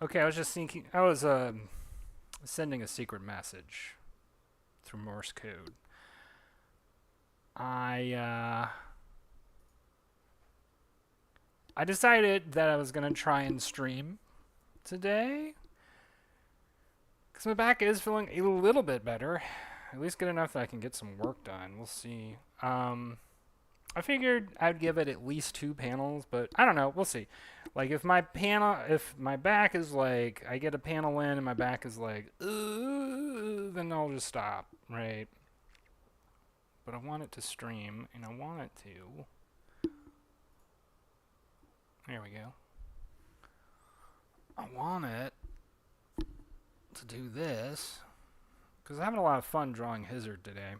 Okay, I was just thinking. I was sending a secret message through Morse code. I I decided that I was gonna try and stream today because my back is feeling a little bit better, at least good enough that I can get some work done. We'll see. I figured I'd give it at least 2 panels, but I don't know. We'll see. Like if my back is like, I get a panel in and my back is like, "Ugh," then I'll just stop, right? But I want it to stream, and I want it to. There we go. I want it to do this because I'm having a lot of fun drawing Hizzard today.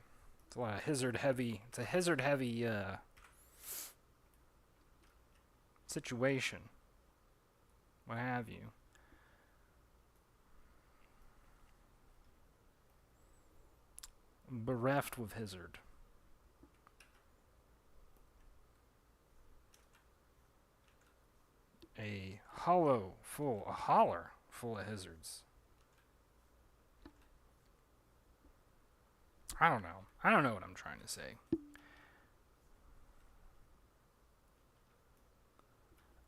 It's a lot of Hizzard heavy. It's a Hizzard heavy situation. What have you? Bereft with Hizzard. A holler full of Hizzards. I don't know. I don't know what I'm trying to say.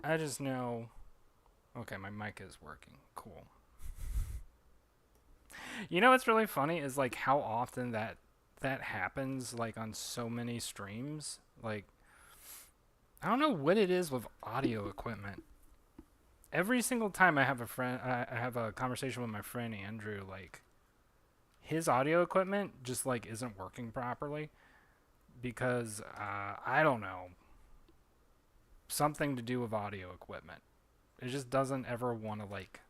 I just know. Okay, my mic is working. Cool. You know what's really funny is like how often that happens like on so many streams. Like I don't know what it is with audio equipment. Every single time I have a conversation with my friend Andrew, like his audio equipment just like isn't working properly because I don't know, something to do with audio equipment. It just doesn't ever want to like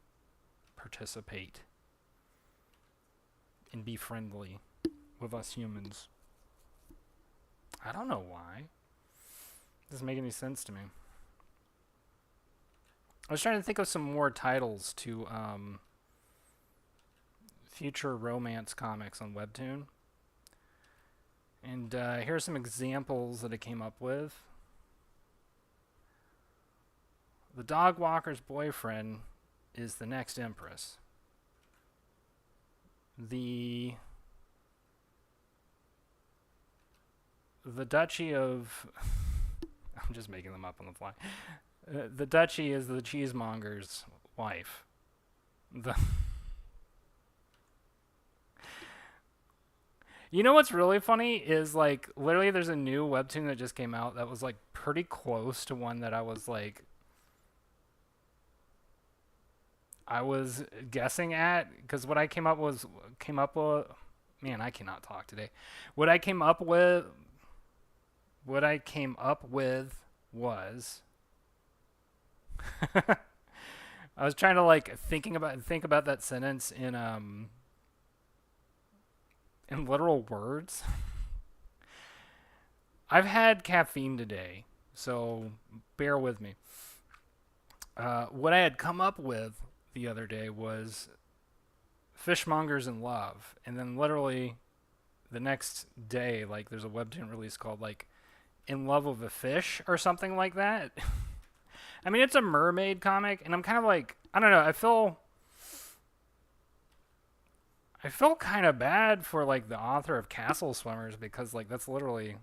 participate and be friendly with us humans. I don't know why. It doesn't make any sense to me. I was trying to think of some more titles to future romance comics on Webtoon. And here are some examples that I came up with. The dog walker's boyfriend is the next empress. The Duchy of I'm just making them up on the fly. The Duchy is the cheesemonger's wife. The You know what's really funny is like literally there's a new webtoon that just came out that was like pretty close to one that I was guessing at because what I came up with man, I cannot talk today. What I came up with what I came up with was I was trying to like think about that sentence in literal words. I've had caffeine today, so bear with me. What I had come up with the other day was fishmongers in love, and then literally the next day, like there's a webtoon release called like "In Love with a Fish" or something like that. I mean, it's a mermaid comic, and I'm kind of like I don't know. I feel kind of bad for like the author of Castle Swimmers because like that's literally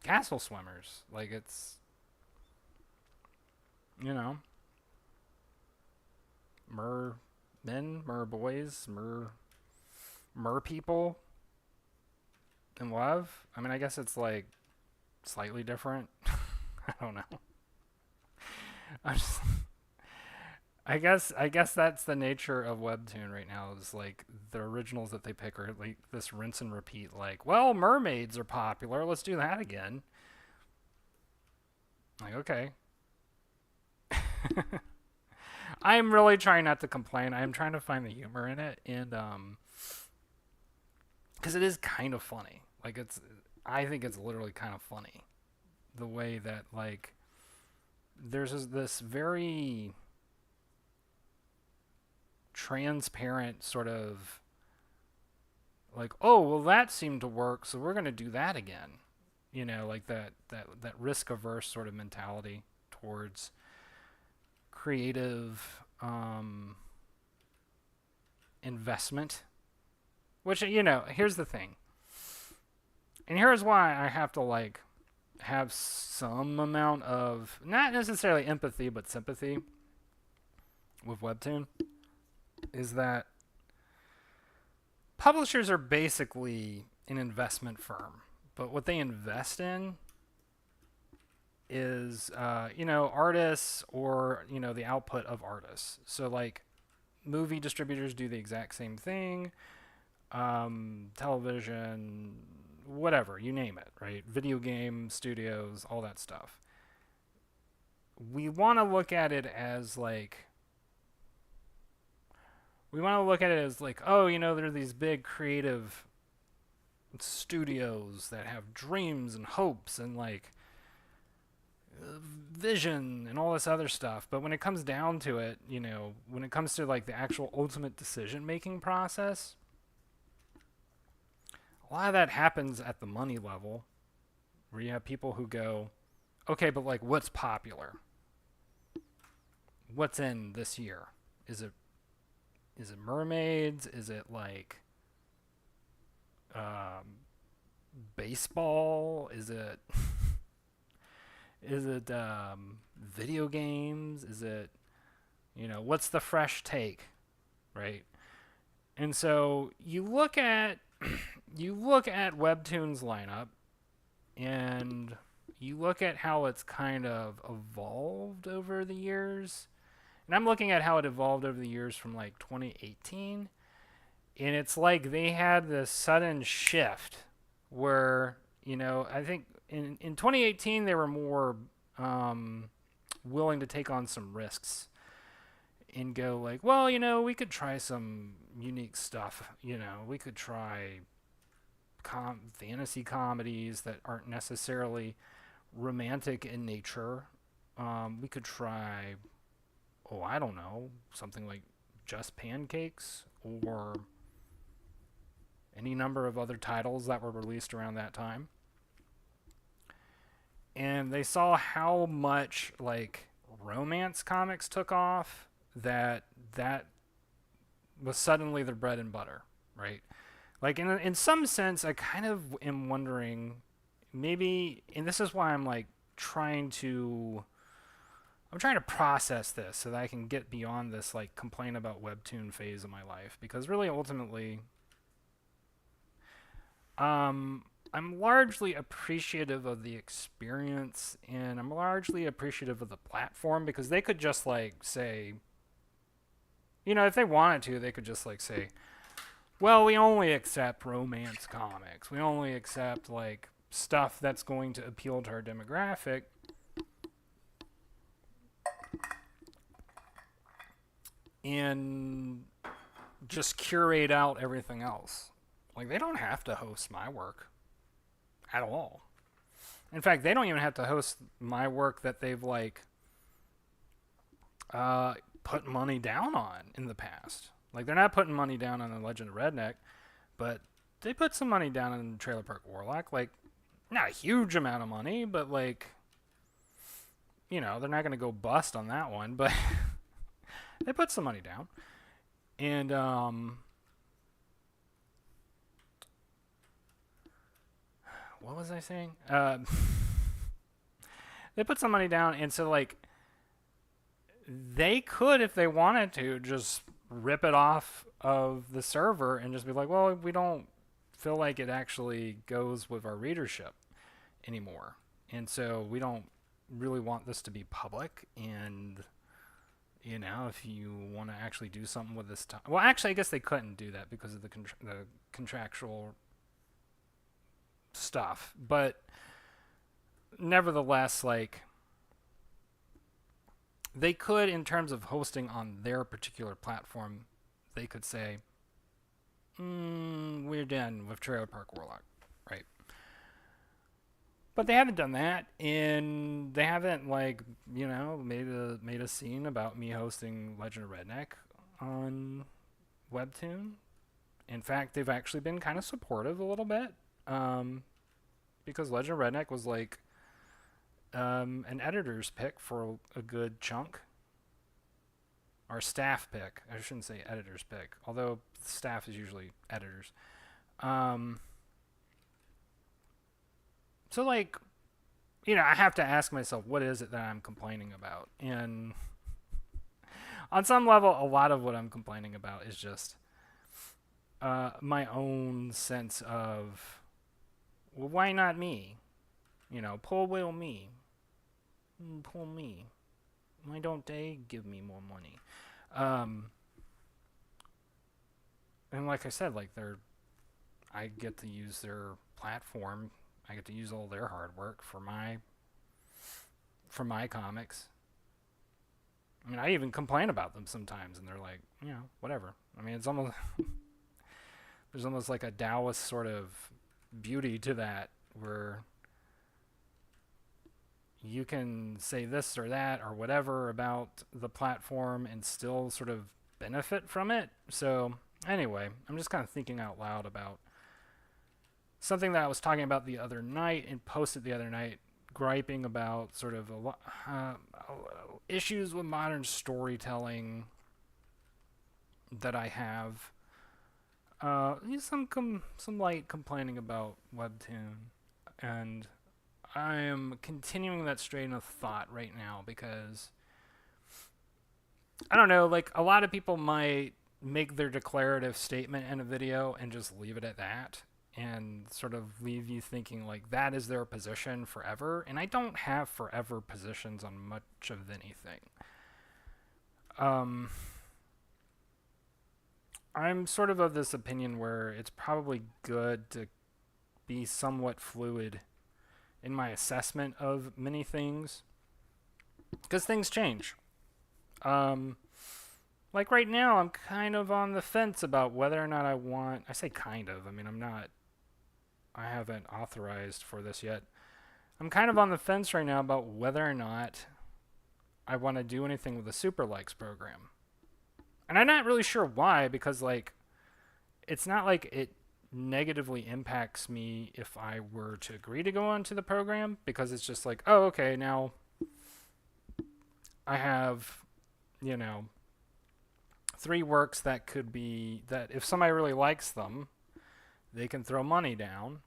Castle Swimmers. Like it's you know mer men, mer boys, mer people in love. I mean, I guess it's like slightly different. I don't know. I just I guess that's the nature of webtoon right now is like the originals that they pick are like this rinse and repeat like, well, mermaids are popular, let's do that again. Like, okay. I'm really trying not to complain. I'm trying to find the humor in it and cuz it is kind of funny. Like it's I think it's literally kind of funny the way that like there's this very transparent sort of like, oh well, that seemed to work, so we're gonna do that again. You know, like that risk averse sort of mentality towards creative um, investment. Which, here's the thing. And here's why I have to, like, have some amount of, not necessarily empathy, but sympathy with Webtoon, is that publishers are basically an investment firm. But what they invest in is, artists or, the output of artists. So, like, movie distributors do the exact same thing. Television, whatever, you name it, right? Video game studios, all that stuff. We want to look at it as like, oh, there are these big creative studios that have dreams and hopes and like vision and all this other stuff. But when it comes down to it, when it comes to like the actual ultimate decision making process, a lot of that happens at the money level, where you have people who go, okay, but like, what's popular? What's in this year? Is it mermaids? Is it like baseball? Is it video games? Is it what's the fresh take, right? And so you look at Webtoon's lineup, and you look at how it's kind of evolved over the years. And I'm looking at how it evolved over the years from like 2018. And it's like they had this sudden shift where, I think in 2018 they were more willing to take on some risks and go like, well, we could try some unique stuff. We could try fantasy comedies that aren't necessarily romantic in nature. We could try, I don't know, something like Just Pancakes or any number of other titles that were released around that time. And they saw how much like romance comics took off, that was suddenly their bread and butter, right? Like in some sense, I kind of am wondering, maybe, and this is why I'm like trying to process this so that I can get beyond this like complain about Webtoon phase of my life, because really ultimately, I'm largely appreciative of the experience, and I'm largely appreciative of the platform, because they could just like say, if they wanted to, they could just like say, well, we only accept romance comics. We only accept like stuff that's going to appeal to our demographic. And just curate out everything else. Like, they don't have to host my work at all. In fact, they don't even have to host my work that they've like put money down on in the past. Like, they're not putting money down on the Legend of Redneck, but they put some money down on Trailer Park Warlock. Like, not a huge amount of money, but like, they're not going to go bust on that one, but they put some money down. And what was I saying? They put some money down, and so like they could, if they wanted to, just rip it off of the server and just be like, well, we don't feel like it actually goes with our readership anymore, and so we don't really want this to be public. And if you want to actually do something with this time, well, actually, I guess they couldn't do that because of the contractual stuff. But nevertheless, like, they could, in terms of hosting on their particular platform, they could say, we're done with Trailer Park Warlock, right? But they haven't done that, and they haven't like made a scene about me hosting Legend of Redneck on Webtoon. In fact, they've actually been kind of supportive a little bit, because Legend of Redneck was like an editor's pick for a good chunk or staff pick. I shouldn't say editor's pick, although staff is usually editors. Um, so like, I have to ask myself, what is it that I'm complaining about? And on some level, a lot of what I'm complaining about is just my own sense of, well, why not me? Pull wheel me. Pull me. Why don't they give me more money? Um, and like I said, like I get to use their platform. I get to use all their hard work for my comics. I mean, I even complain about them sometimes, and they're like, whatever. I mean, it's almost there's almost like a Taoist sort of beauty to that, where you can say this or that or whatever about the platform and still sort of benefit from it. So anyway, I'm just kind of thinking out loud about something that I was talking about the other night and posted the other night, griping about sort of issues with modern storytelling that I have. Some light complaining about Webtoon, and I am continuing that strain of thought right now because I don't know, like a lot of people might make their declarative statement in a video and just leave it at that and sort of leave you thinking like that is their position forever. And I don't have forever positions on much of anything. I'm sort of this opinion where it's probably good to be somewhat fluid in my assessment of many things because things change. Like right now, I'm kind of on the fence about whether or not I say kind of, I mean, I haven't authorized for this yet. I'm kind of on the fence right now about whether or not I want to do anything with the Super Likes program. And I'm not really sure why, because like it's not like it negatively impacts me if I were to agree to go on to the program, because it's just like, oh, okay, now I have, 3 works that could be that if somebody really likes them, they can throw money down.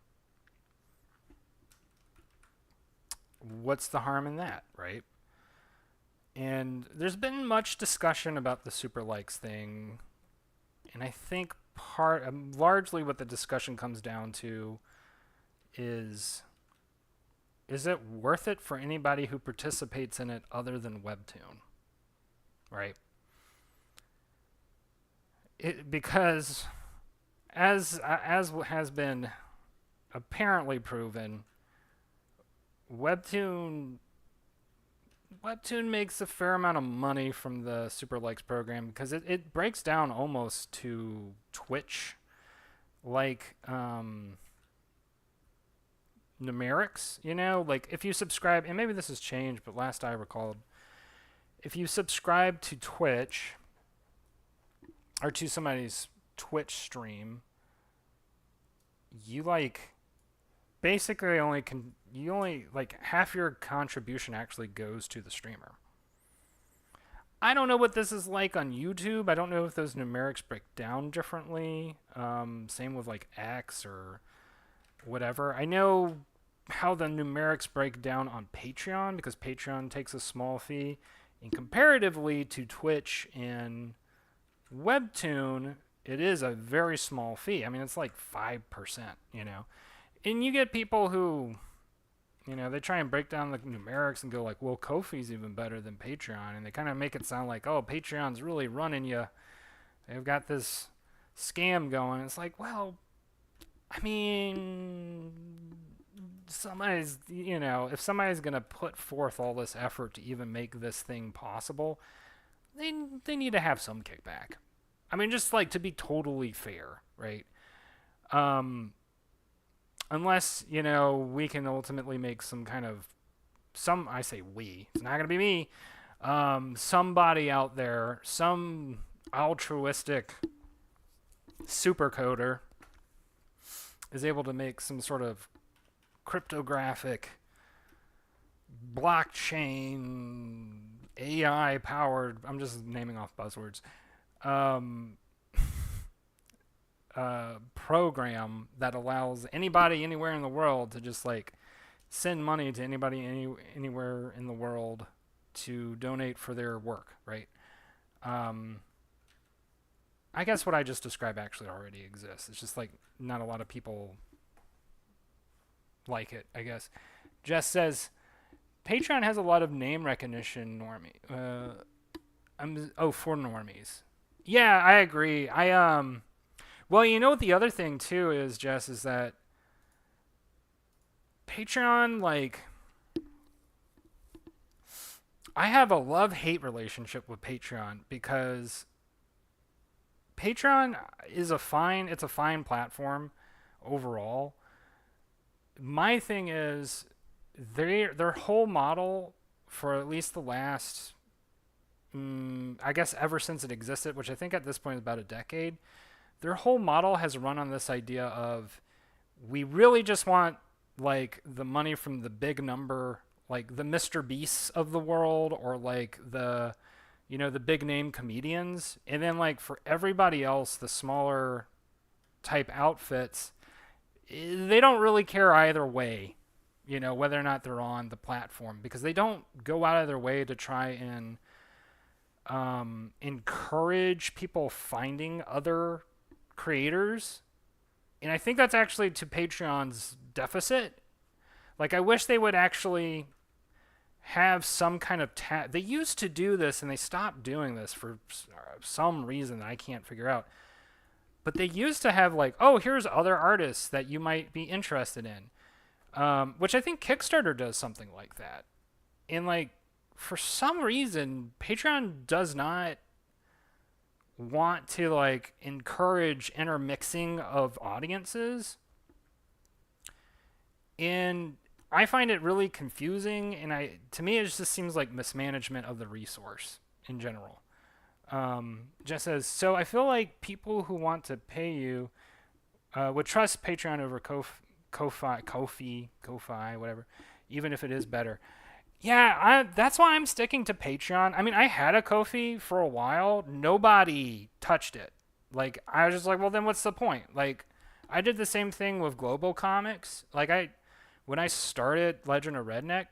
What's the harm in that, right? And there's been much discussion about the Super Likes thing, and I think largely what the discussion comes down to is it worth it for anybody who participates in it other than Webtoon, right? Because as has been apparently proven, Webtoon makes a fair amount of money from the Super Likes program because it breaks down almost to Twitch like numerics, like if you subscribe, and maybe this has changed, but last I recalled, if you subscribe to Twitch or to somebody's Twitch stream, you basically only like half your contribution actually goes to the streamer. I don't know what this is like on YouTube. I don't know if those numerics break down differently. Same with like X or whatever. I know how the numerics break down on Patreon because Patreon takes a small fee. And comparatively to Twitch and Webtoon, it is a very small fee. I mean, it's like 5%, And you get people who, they try and break down the numerics and go like, well, Ko-fi's even better than Patreon. And they kind of make it sound like, oh, Patreon's really running you. They've got this scam going. It's like, well, I mean, somebody's, if somebody's going to put forth all this effort to even make this thing possible, they need to have some kickback. I mean, just like to be totally fair, right? Unless, we can ultimately make some kind of I say we, it's not going to be me, somebody out there, some altruistic super coder is able to make some sort of cryptographic blockchain AI powered, I'm just naming off buzzwords, um, program that allows anybody anywhere in the world to just like send money to anybody anywhere in the world to donate for their work, right? Um, I guess what I just described actually already exists. It's just like not a lot of people like it, I guess. Jess says Patreon has a lot of name recognition for normies. Yeah, I agree. Well, you know what the other thing too is, Jess, is that Patreon, like, I have a love-hate relationship with Patreon because Patreon is it's a fine platform overall. My thing is their whole model for at least the last I guess ever since it existed, which I think at this point is about a decade, their whole model has run on this idea of we really just want like the money from the big number, like the Mr. Beasts of the world, or like the big name comedians, and then like for everybody else, the smaller type outfits, they don't really care either way, whether or not they're on the platform, because they don't go out of their way to try and encourage people finding other creators. And I think that's actually to Patreon's deficit. Like, I wish they would actually have some kind of they used to do this and they stopped doing this for some reason that I can't figure out. But they used to have like, oh, here's other artists that you might be interested in, which I think Kickstarter does something like that. And like, for some reason, Patreon does not want to like encourage intermixing of audiences, and I find it really confusing. And to me, it just seems like mismanagement of the resource in general. Jess says, so I feel like people who want to pay you would trust Patreon over Ko-fi, whatever, even if it is better. Yeah, that's why I'm sticking to Patreon. I mean, I had a Ko-fi for a while. Nobody touched it. Like, I was just like, well, then what's the point? Like, I did the same thing with Global Comics. Like, when I started Legend of Redneck,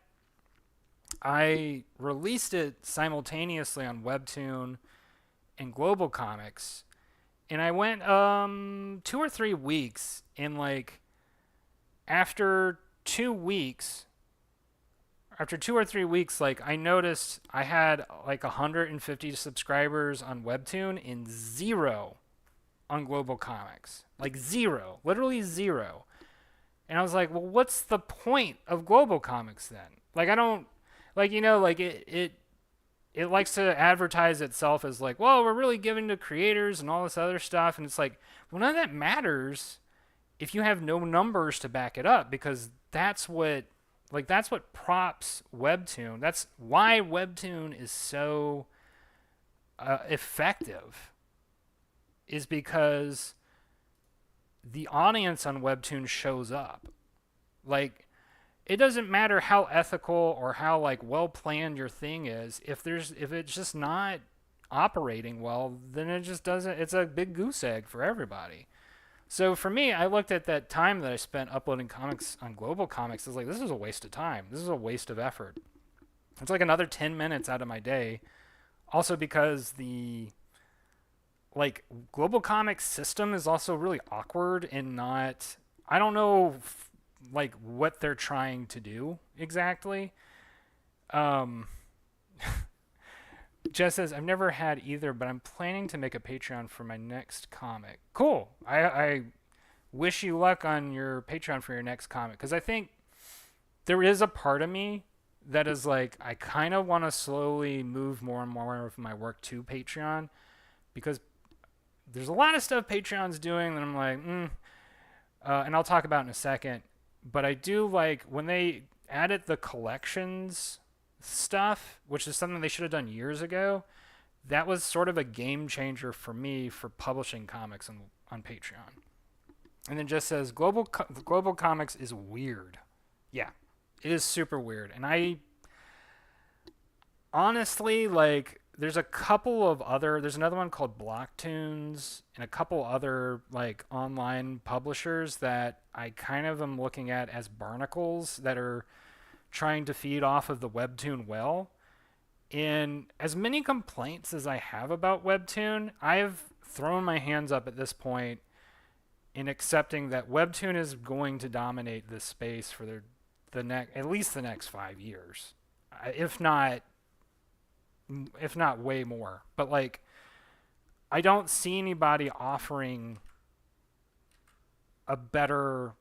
I released it simultaneously on Webtoon and Global Comics. And I went 2 or 3 weeks, and like after 2 weeks, after 2 or 3 weeks, like I noticed I had like 150 subscribers on Webtoon and zero on Global Comics. Like zero, literally zero. And I was like, well, what's the point of Global Comics then? Like, I don't, like, like it likes to advertise itself as like, well, we're really giving to creators and all this other stuff. And it's like, well, none of that matters if you have no numbers to back it up, because that's what props Webtoon. That's why Webtoon is so effective, is because the audience on Webtoon shows up. Like, it doesn't matter how ethical or how like well planned your thing is. If it's just not operating well, then it just doesn't. It's a big goose egg for everybody. So for me, I looked at that time that I spent uploading comics on Global Comics. I was like, this is a waste of time. This is a waste of effort. It's like another 10 minutes out of my day. Also because the like Global Comics system is also really awkward and not, I don't know like what they're trying to do exactly. Um Jess says, I've never had either, but I'm planning to make a Patreon for my next comic. Cool. I wish you luck on your Patreon for your next comic, because I think there is a part of me that is like, I kind of want to slowly move more and more of my work to Patreon, because there's a lot of stuff Patreon's doing that I'm like, and I'll talk about in a second. But I do like when they added the collections stuff, which is something they should have done years ago. That was sort of a game changer for me for publishing comics on Patreon. And then just says Global Comics is weird. Yeah, it is super weird. And honestly, like there's another one called Blocktunes and a couple other like online publishers that I kind of am looking at as barnacles that are trying to feed off of the Webtoon well. And as many complaints as I have about Webtoon, I've thrown my hands up at this point in accepting that Webtoon is going to dominate this space for at least the next 5 years, if not way more. But like, I don't see anybody offering a better.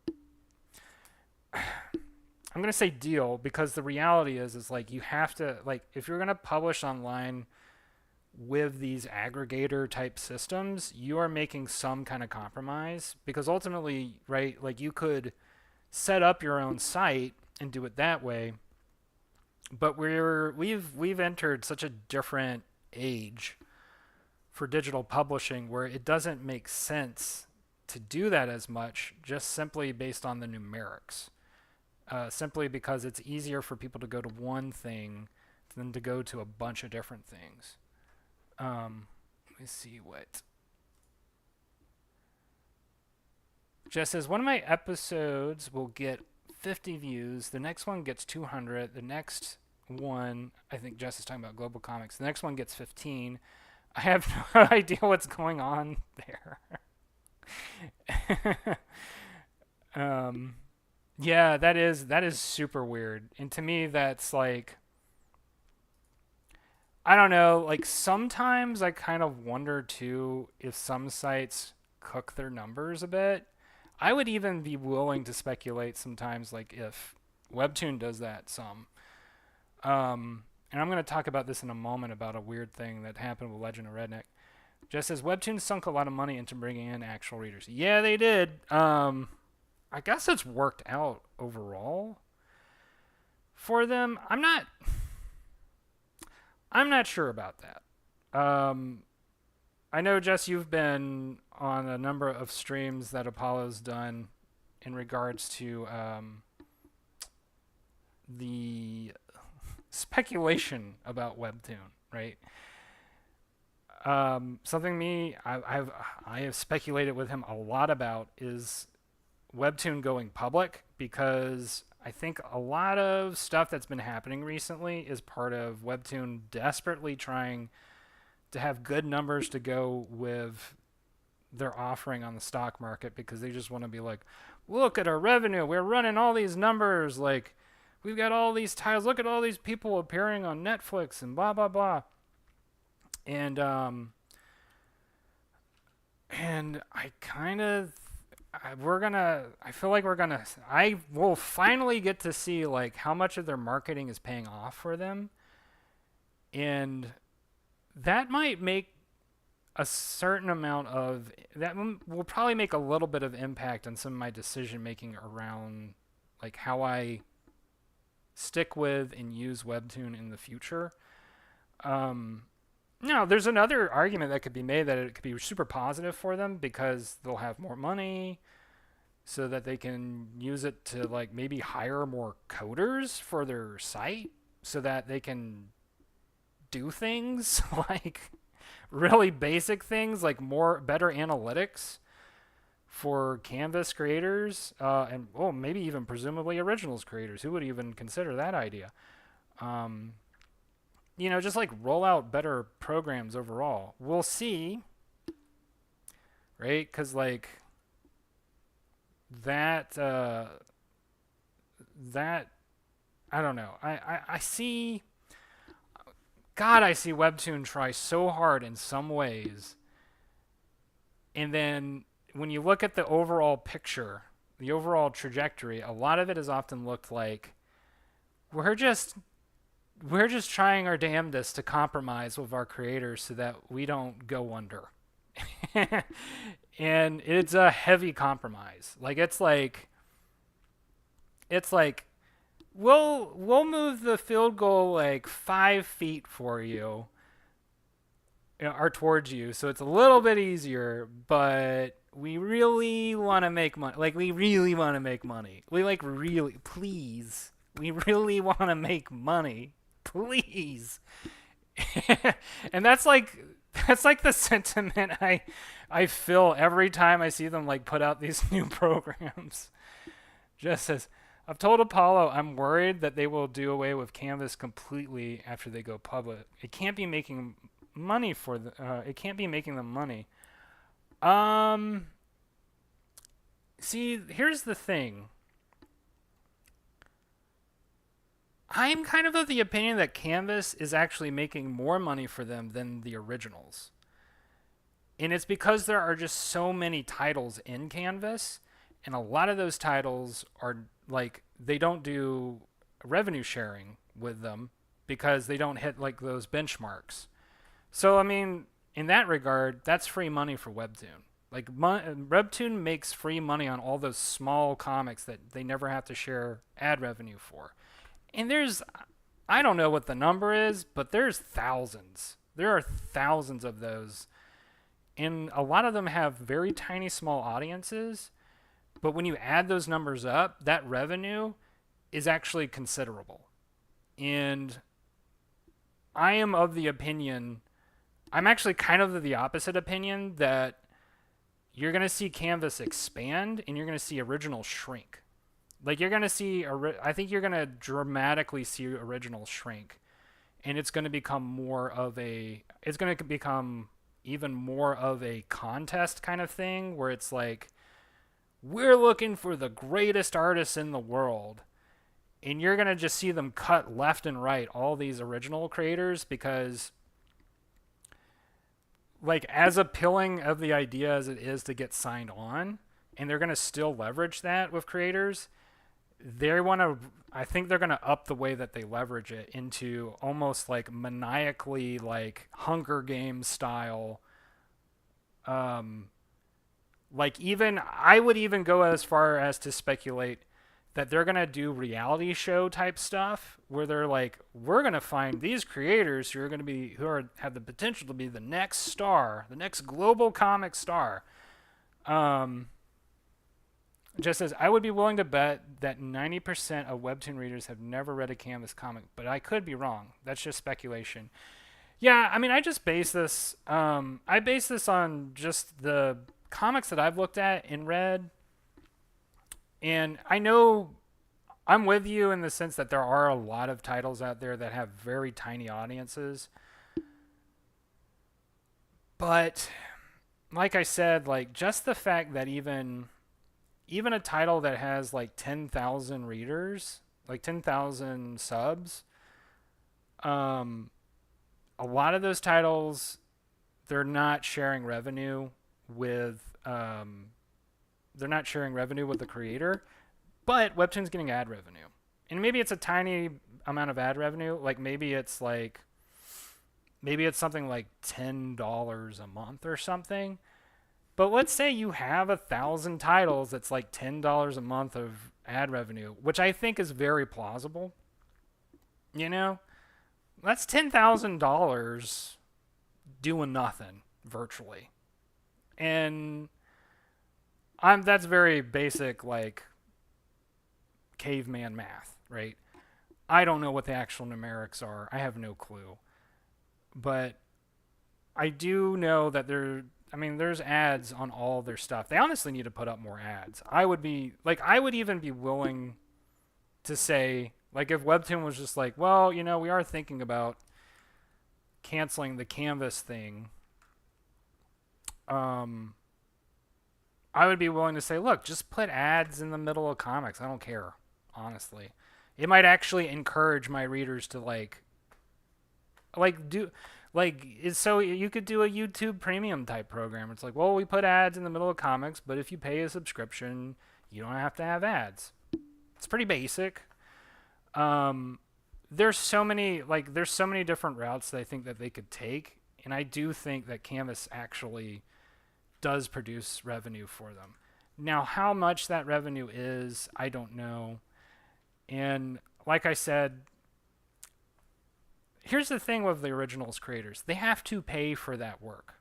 I'm gonna say deal because the reality is like you have to like if you're gonna publish online with these aggregator type systems, you are making some kind of compromise because ultimately, right, like you could set up your own site and do it that way, but we've entered such a different age for digital publishing where it doesn't make sense to do that as much just simply based on the numerics. Simply because it's easier for people to go to one thing than to go to a bunch of different things. Let me see what. Jess says one of my episodes will get 50 views. The next one gets 200. The next one, I think Jess is talking about Global Comics. The next one gets 15. I have no idea what's going on there. um, yeah, that is super weird. And to me, that's like I don't know. Like sometimes I kind of wonder too if some sites cook their numbers a bit. I would even be willing to speculate sometimes, like if Webtoon does that some. And I'm going to talk about this in a moment about a weird thing that happened with Legend of Redneck. Just says Webtoon sunk a lot of money into bringing in actual readers. Yeah, they did. I guess it's worked out overall for them. I'm not sure about that. I know, Jess, you've been on a number of streams that Apollo's done in regards to the speculation about Webtoon, right? Something I have speculated with him a lot about is Webtoon going public because I think a lot of stuff that's been happening recently is part of Webtoon desperately trying to have good numbers to go with their offering on the stock market because they just want to be like, look at our revenue. We're running all these numbers. Like, we've got all these titles. Look at all these people appearing on Netflix and blah, blah, blah. And I kind of I feel like I will finally get to see like how much of their marketing is paying off for them. And that might make a certain amount of that will probably make a little bit of impact on some of my decision making around like how I stick with and use Webtoon in the future. Now, there's another argument that could be made that it could be super positive for them because they'll have more money so that they can use it to like maybe hire more coders for their site so that they can do things like really basic things like better analytics for Canvas creators and maybe even presumably originals creators. Who would even consider that idea? Just like roll out better programs overall. We'll see, right? Because like that I don't know. I see. God, I see Webtoon try so hard in some ways, and then when you look at the overall picture, the overall trajectory, a lot of it has often looked like we're just trying our damnedest to compromise with our creators so that we don't go under. And it's a heavy compromise. It's like we'll move the field goal like 5 feet for you, or towards you, so it's a little bit easier, but we really want to make money. Like we really want to make money. We like really please. We really want to make money. Please. And that's like the sentiment I feel every time I see them like put out these new programs. Just as I've told Apollo, I'm worried that they will do away with Canvas completely after they go public. It can't be making money for the. It can't be making them money. Um. See, here's the thing. I'm kind of the opinion that Canvas is actually making more money for them than the originals. And it's because there are just so many titles in Canvas, and a lot of those titles are like they don't do revenue sharing with them because they don't hit like those benchmarks. So I mean, in that regard, that's free money for Webtoon. Like Webtoon makes free money on all those small comics that they never have to share ad revenue for. And there's I don't know what the number is, but there's thousands. There are thousands of those. And a lot of them have very tiny small audiences, but when you add those numbers up, that revenue is actually considerable. And I am of the opinion I'm actually kind of the opposite opinion that you're going to see Canvas expand and you're going to see original shrink. Like you're going to see, I think you're going to dramatically see original shrink, and it's going to become it's going to become even more of a contest kind of thing where it's like, we're looking for the greatest artists in the world. And you're going to just see them cut left and right, all these original creators, because like as appealing of the idea as it is to get signed on, and they're going to still leverage that with creators, I think they're going to up the way that they leverage it into almost like maniacally like Hunger Games style. Like even I would even go as far as to speculate that they're going to do reality show type stuff where they're like, we're going to find these creators who are going to be have the potential to be the next star, the next global comic star. Just says, I would be willing to bet that 90% of Webtoon readers have never read a Canvas comic, but I could be wrong. That's just speculation. Yeah, I mean, I just base this. I base this on just the comics that I've looked at and read, and I know I'm with you in the sense that there are a lot of titles out there that have very tiny audiences, but like I said, like just the fact that even a title that has like 10,000 readers, like 10,000 subs, a lot of those titles, they're not sharing revenue with the creator, but Webtoon's getting ad revenue. And maybe it's a tiny amount of ad revenue, like maybe it's something like $10 a month or something. But let's say you have 1,000 titles that's like $10 a month of ad revenue, which I think is very plausible. You know, that's $10,000 doing nothing virtually. And that's very basic, like caveman math, right? I don't know what the actual numerics are. I have no clue. But I do know that there's ads on all their stuff. They honestly need to put up more ads. I would even be willing to say, like, if Webtoon was just like, well, we are thinking about canceling the Canvas thing. I would be willing to say, look, just put ads in the middle of comics. I don't care, honestly. It might actually encourage my readers to so you could do a YouTube premium type program. It's like, well, we put ads in the middle of comics, but if you pay a subscription, you don't have to have ads. It's pretty basic. There's so many different routes that I think that they could take, and I do think that Canvas actually does produce revenue for them. Now, how much that revenue is, I don't know. And like I said, here's the thing with the originals creators. They have to pay for that work.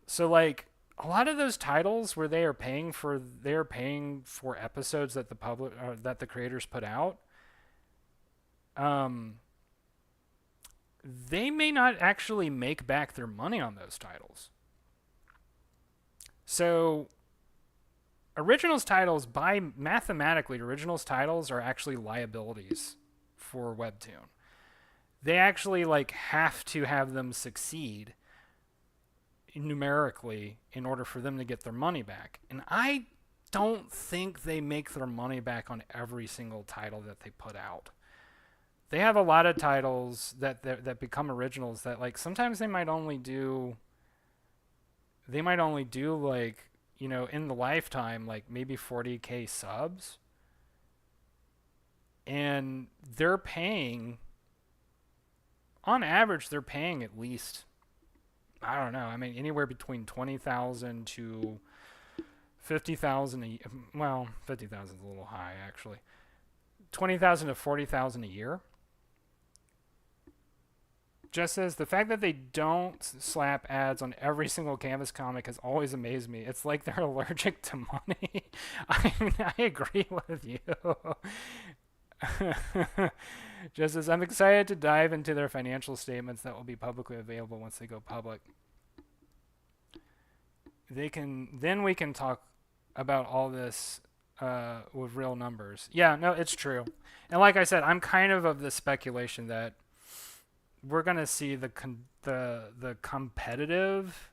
So like a lot of those titles where they're paying for episodes that the creators put out, um, they may not actually make back their money on those titles. So originals titles, by mathematically, originals titles are actually liabilities for Webtoon. They actually like have to have them succeed numerically in order for them to get their money back. And I don't think they make their money back on every single title that they put out. They have a lot of titles that become originals that like sometimes they might only do like, in the lifetime like maybe 40K subs, and they're paying on average they're paying at least, I don't know, I mean anywhere between 20,000 to 50,000 a year. Well, 50,000 is a little high actually. 20,000 to 40,000 a year. Just as the fact that they don't slap ads on every single Canvas comic has always amazed me. It's like they're allergic to money. I mean, I agree with you. Just as I'm excited to dive into their financial statements that will be publicly available once they go public. Then we can talk about all this with real numbers. Yeah, no, it's true. And like I said, I'm kind of the speculation that we're gonna see the competitive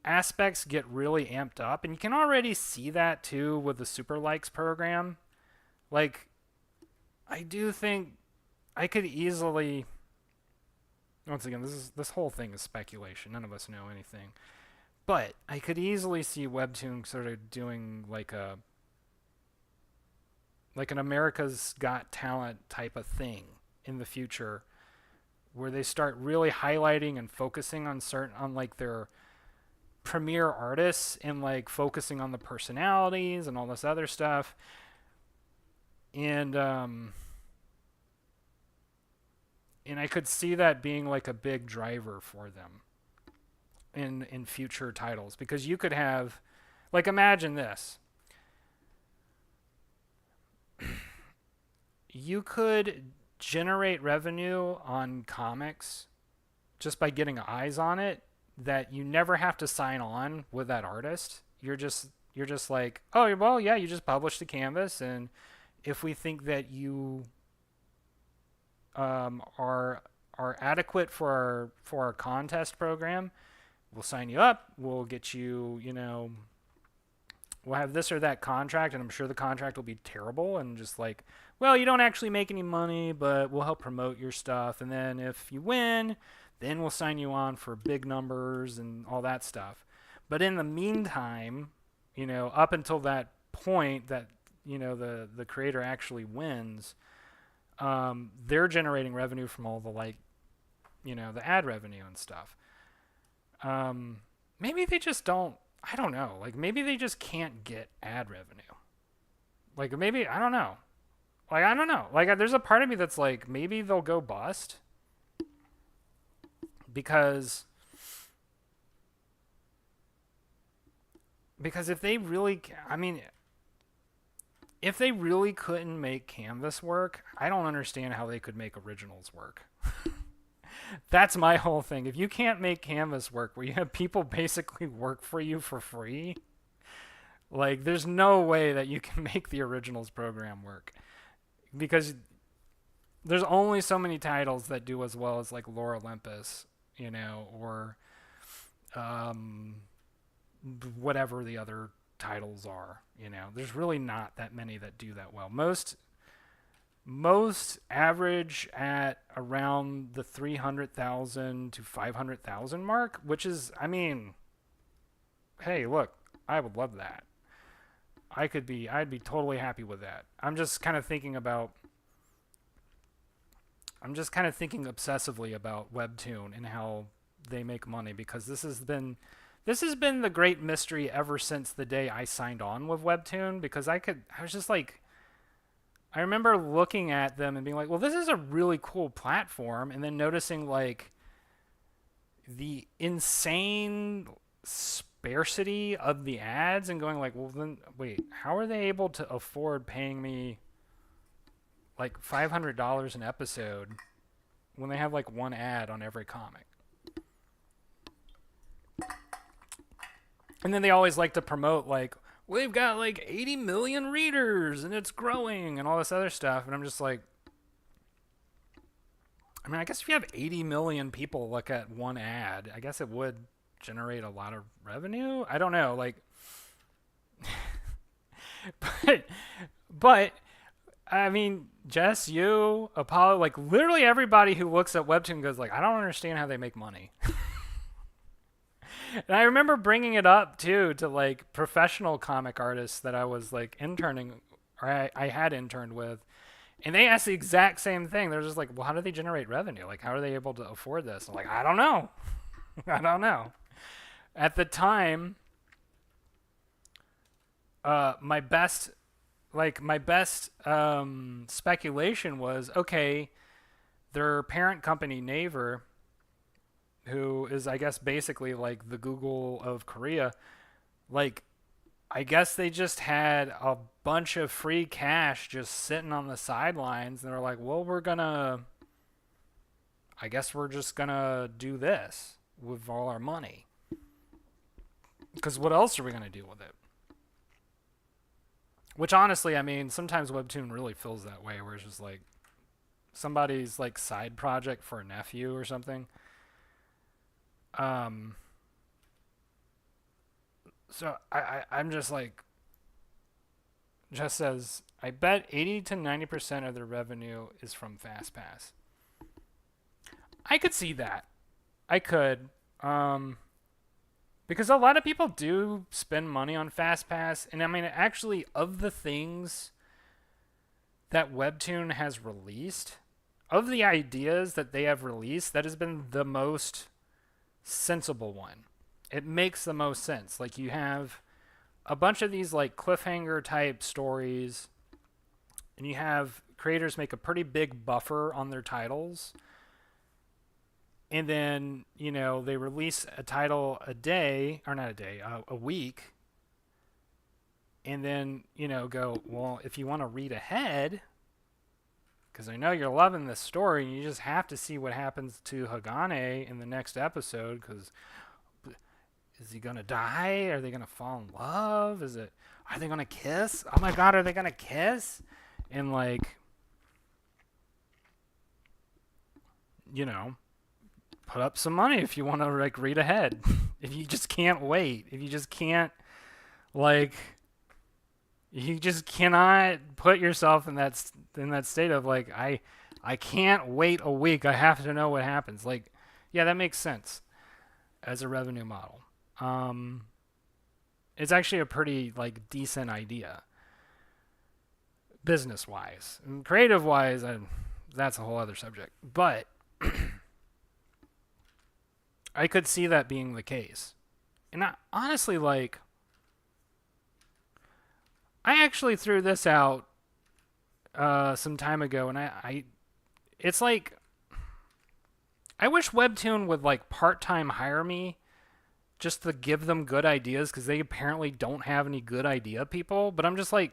aspects get really amped up, and you can already see that too with the Super Likes program. Like, I do think I could easily. Once again, this whole thing is speculation. None of us know anything, but I could easily see Webtoon sort of doing like an America's Got Talent type of thing in the future, where they start really highlighting and focusing on like their premier artists and like focusing on the personalities and all this other stuff. And I could see that being like a big driver for them in future titles, because you could have, like, imagine this. You could generate revenue on comics just by getting eyes on it, that you never have to sign on with that artist. You're just like, oh well, yeah, you just publish the canvas, and if we think that you are adequate for our contest program, we'll sign you up. We'll get you, we'll have this or that contract, and I'm sure the contract will be terrible and just like, well, you don't actually make any money, but we'll help promote your stuff. And then if you win, then we'll sign you on for big numbers and all that stuff. But in the meantime, up until that point that, the creator actually wins, they're generating revenue from all the the ad revenue and stuff. Maybe they just don't. I don't know. Like, maybe they just can't get ad revenue. Like, maybe, I don't know. Like, I don't know. Like, there's a part of me that's like, maybe they'll go bust because if they really, I mean, if they really couldn't make Canvas work, I don't understand how they could make originals work. That's my whole thing. If you can't make Canvas work, where you have people basically work for you for free, like, there's no way that you can make the originals program work, because there's only so many titles that do as well as like Lore Olympus, or whatever the other titles are. There's really not that many that do that well. Most average at around the 300,000 to 500,000 mark, which is, I mean, hey, look, I would love that. I'd be totally happy with that. I'm just kind of thinking obsessively about Webtoon and how they make money, because this has been the great mystery ever since the day I signed on with Webtoon, because I was just like, I remember looking at them and being like, well, this is a really cool platform, and then noticing like the insane sparsity of the ads and going like, well, then wait, how are they able to afford paying me like $500 an episode when they have like one ad on every comic. And then they always like to promote like, we've got like 80 million readers and it's growing and all this other stuff. And I'm just like, I mean, I guess if you have 80 million people look at one ad, I guess it would generate a lot of revenue. I don't know, like, but I mean, Jess, you, Apollo, like literally everybody who looks at Webtoon goes like, I don't understand how they make money. And I remember bringing it up too to like professional comic artists that I was like interning, or I had interned with, and they asked the exact same thing. They're just like, well, how do they generate revenue? Like, how are they able to afford this? I'm like, I don't know. I don't know. At the time, my best speculation was, okay, their parent company, Naver, who is, I guess, basically like the Google of Korea, like, I guess they just had a bunch of free cash just sitting on the sidelines. And they're like, well, I guess we're just gonna do this with all our money. Because what else are we gonna do with it? Which honestly, I mean, sometimes Webtoon really feels that way, where it's just like somebody's like side project for a nephew or something. So I'm just like, just says, I bet 80 to 90% of their revenue is from FastPass. I could see that. I could. Because a lot of people do spend money on FastPass. And I mean, actually, of the things that Webtoon has released, of the ideas that they have released, that has been the most sensible one. It makes the most sense. Like, you have a bunch of these like cliffhanger type stories, and you have creators make a pretty big buffer on their titles, and then, you know, they release a title a day, or not a day, a week, and then, you know, go, well, if you want to read ahead, because I know you're loving this story, and you just have to see what happens to Hagane in the next episode, because is he gonna die? Are they gonna fall in love? Are they gonna kiss? Oh my god, are they gonna kiss? And like, you know, put up some money if you want to like read ahead. If you just can't wait, if you just can't, like, you just cannot put yourself in that state of like, I can't wait a week. I have to know what happens. Like, yeah, that makes sense as a revenue model. It's actually a pretty like decent idea, business wise. And creative wise, that's a whole other subject. But I could see that being the case. And I honestly, like, I actually threw this out some time ago, and it's like, I wish Webtoon would like part-time hire me just to give them good ideas, because they apparently don't have any good idea people. But I'm just like,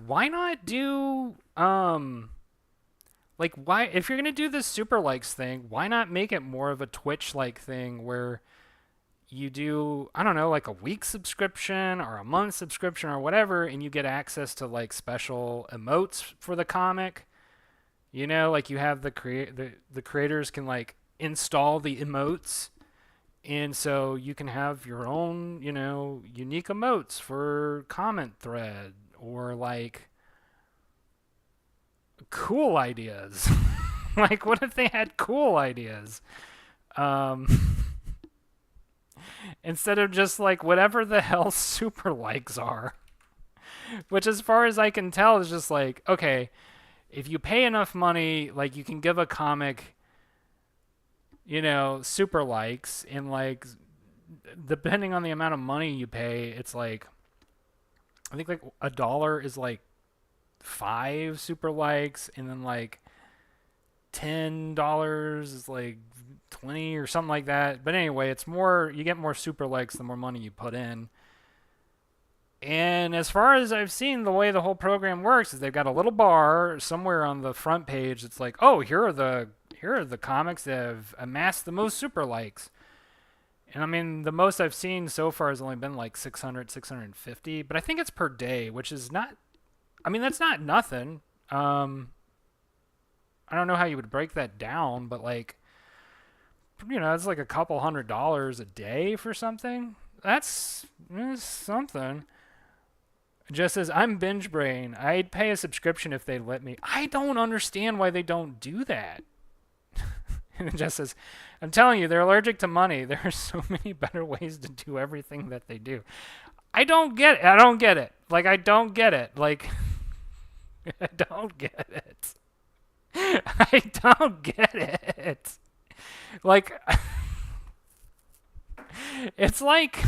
why not do like, why, if you're gonna do this super likes thing, why not make it more of a Twitch like thing where you do, I don't know, like a week subscription or a month subscription or whatever, and you get access to like special emotes for the comic. You know, like you have the creators can like install the emotes, and so you can have your own, you know, unique emotes for comment thread, or like cool ideas. Like, what if they had cool ideas? Instead of just like whatever the hell super likes are. Which, as far as I can tell, is just like, okay, if you pay enough money, like, you can give a comic, you know, super likes, and like, depending on the amount of money you pay, it's like, I think like $1 is like 5 super likes, and then like $10 is like 20 or something like that. But anyway, it's more, you get more super likes the more money you put in. And as far as I've seen, the way the whole program works is they've got a little bar somewhere on the front page. It's like, oh, here are the comics that have amassed the most super likes. And I mean, the most I've seen so far has only been like 600, 650, but I think it's per day, which is not. I mean, that's not nothing. I don't know how you would break that down, but like, it's like a couple $100 a day for something. That's something. Just says, I'm binge brain. I'd pay a subscription if they let me. I don't understand why they don't do that. And it just says, I'm telling you, they're allergic to money. There are so many better ways to do everything that they do. I don't get it. I don't get it. Like, I don't get it. Like, I don't get it. I don't get it. Like, it's like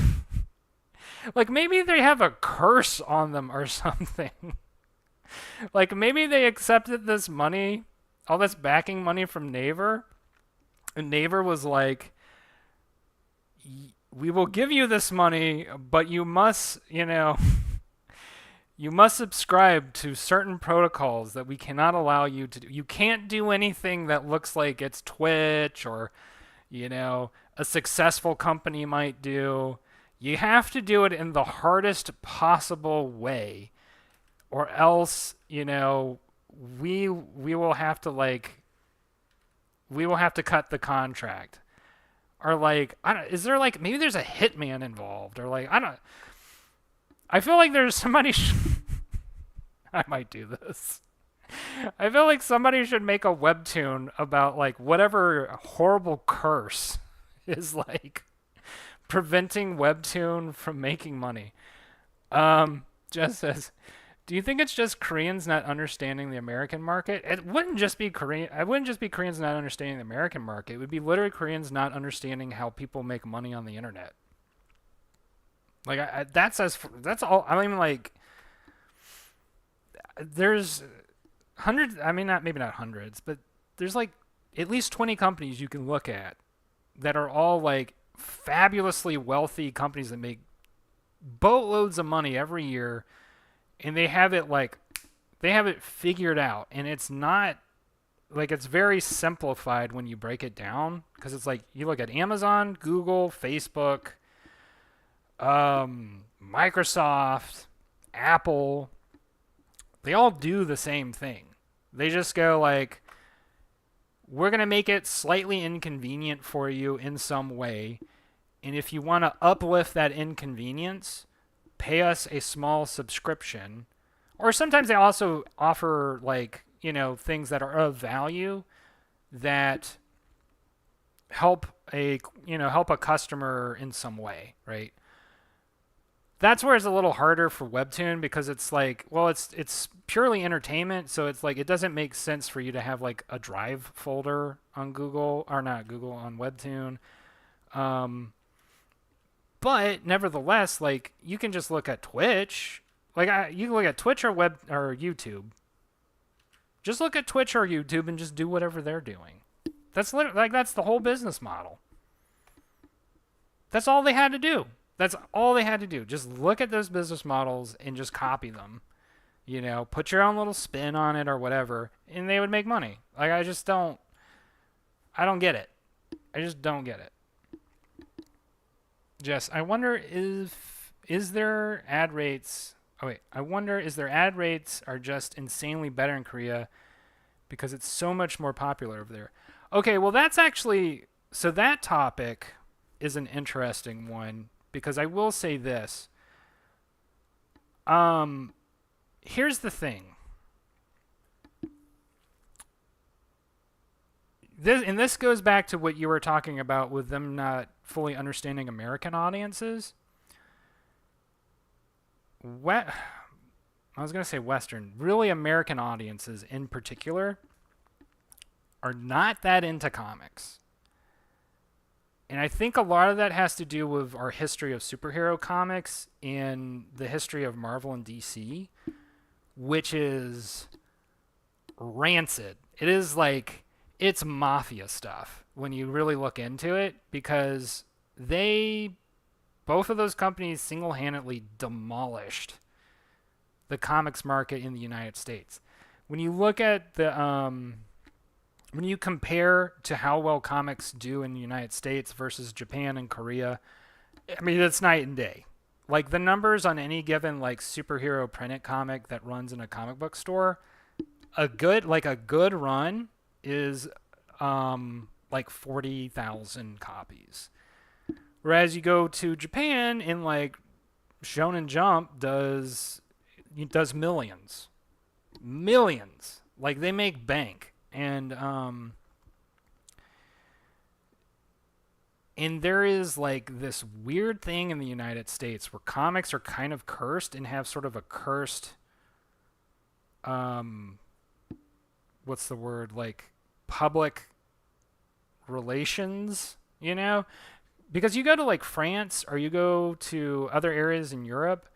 maybe they have a curse on them or something. Like maybe they accepted this money, all this backing money from Naver, and Naver was like, we will give you this money, but you must, you must subscribe to certain protocols that we cannot allow you to do. You can't do anything that looks like it's Twitch or, a successful company might do. You have to do it in the hardest possible way, or else, we will have to cut the contract. Or like, is there like maybe there's a hitman involved, or like I feel like there's somebody. I might do this. I feel like somebody should make a webtoon about like whatever horrible curse is like preventing Webtoon from making money. Jess says, do you think it's just Koreans not understanding the American market? It wouldn't just be Korean. It wouldn't just be Koreans not understanding the American market. It would be literally Koreans not understanding how people make money on the internet. Like that's all. I mean, like there's hundreds. I mean, maybe not hundreds, but there's like at least 20 companies you can look at that are all like fabulously wealthy companies that make boatloads of money every year, and they have it figured out, and it's not like, it's very simplified when you break it down, because it's like you look at Amazon, Google, Facebook, Microsoft, Apple, they all do the same thing. They just go like, we're going to make it slightly inconvenient for you in some way. And if you want to uplift that inconvenience, pay us a small subscription. Or sometimes they also offer like, things that are of value that help a customer in some way, right? That's where it's a little harder for Webtoon, because it's like, well, it's purely entertainment, so it's like it doesn't make sense for you to have like a Drive folder on Google, or not Google, on Webtoon. But nevertheless, like you can just look at Twitch. Like you can look at Twitch or YouTube. Just look at Twitch or YouTube and just do whatever they're doing. That's that's the whole business model. That's all they had to do. That's all they had to do. Just look at those business models and just copy them. Put your own little spin on it or whatever, and they would make money. Like I don't get it. I just don't get it. Jess, I wonder is there ad rates. Oh wait, I wonder is their ad rates are just insanely better in Korea because it's so much more popular over there. Okay, well that's actually, so that topic is an interesting one, because I will say this. Here's the thing. This goes back to what you were talking about with them not fully understanding American audiences. I was going to say Western. Really, American audiences in particular are not that into comics. And I think a lot of that has to do with our history of superhero comics and the history of Marvel and DC, which is rancid. It is like, it's mafia stuff when you really look into it, because they both of those companies single-handedly demolished the comics market in the United States. When you look at when you compare to how well comics do in the United States versus Japan and Korea, I mean, it's night and day. Like the numbers on any given like superhero printed comic that runs in a comic book store, a good run is like 40,000 copies. Whereas you go to Japan and like Shonen Jump does millions. Millions. Like they make bank. And there is like this weird thing in the United States where comics are kind of cursed and have sort of a cursed um what's the word, like public relations, you know? Because you go to like France or you go to other areas in Europe,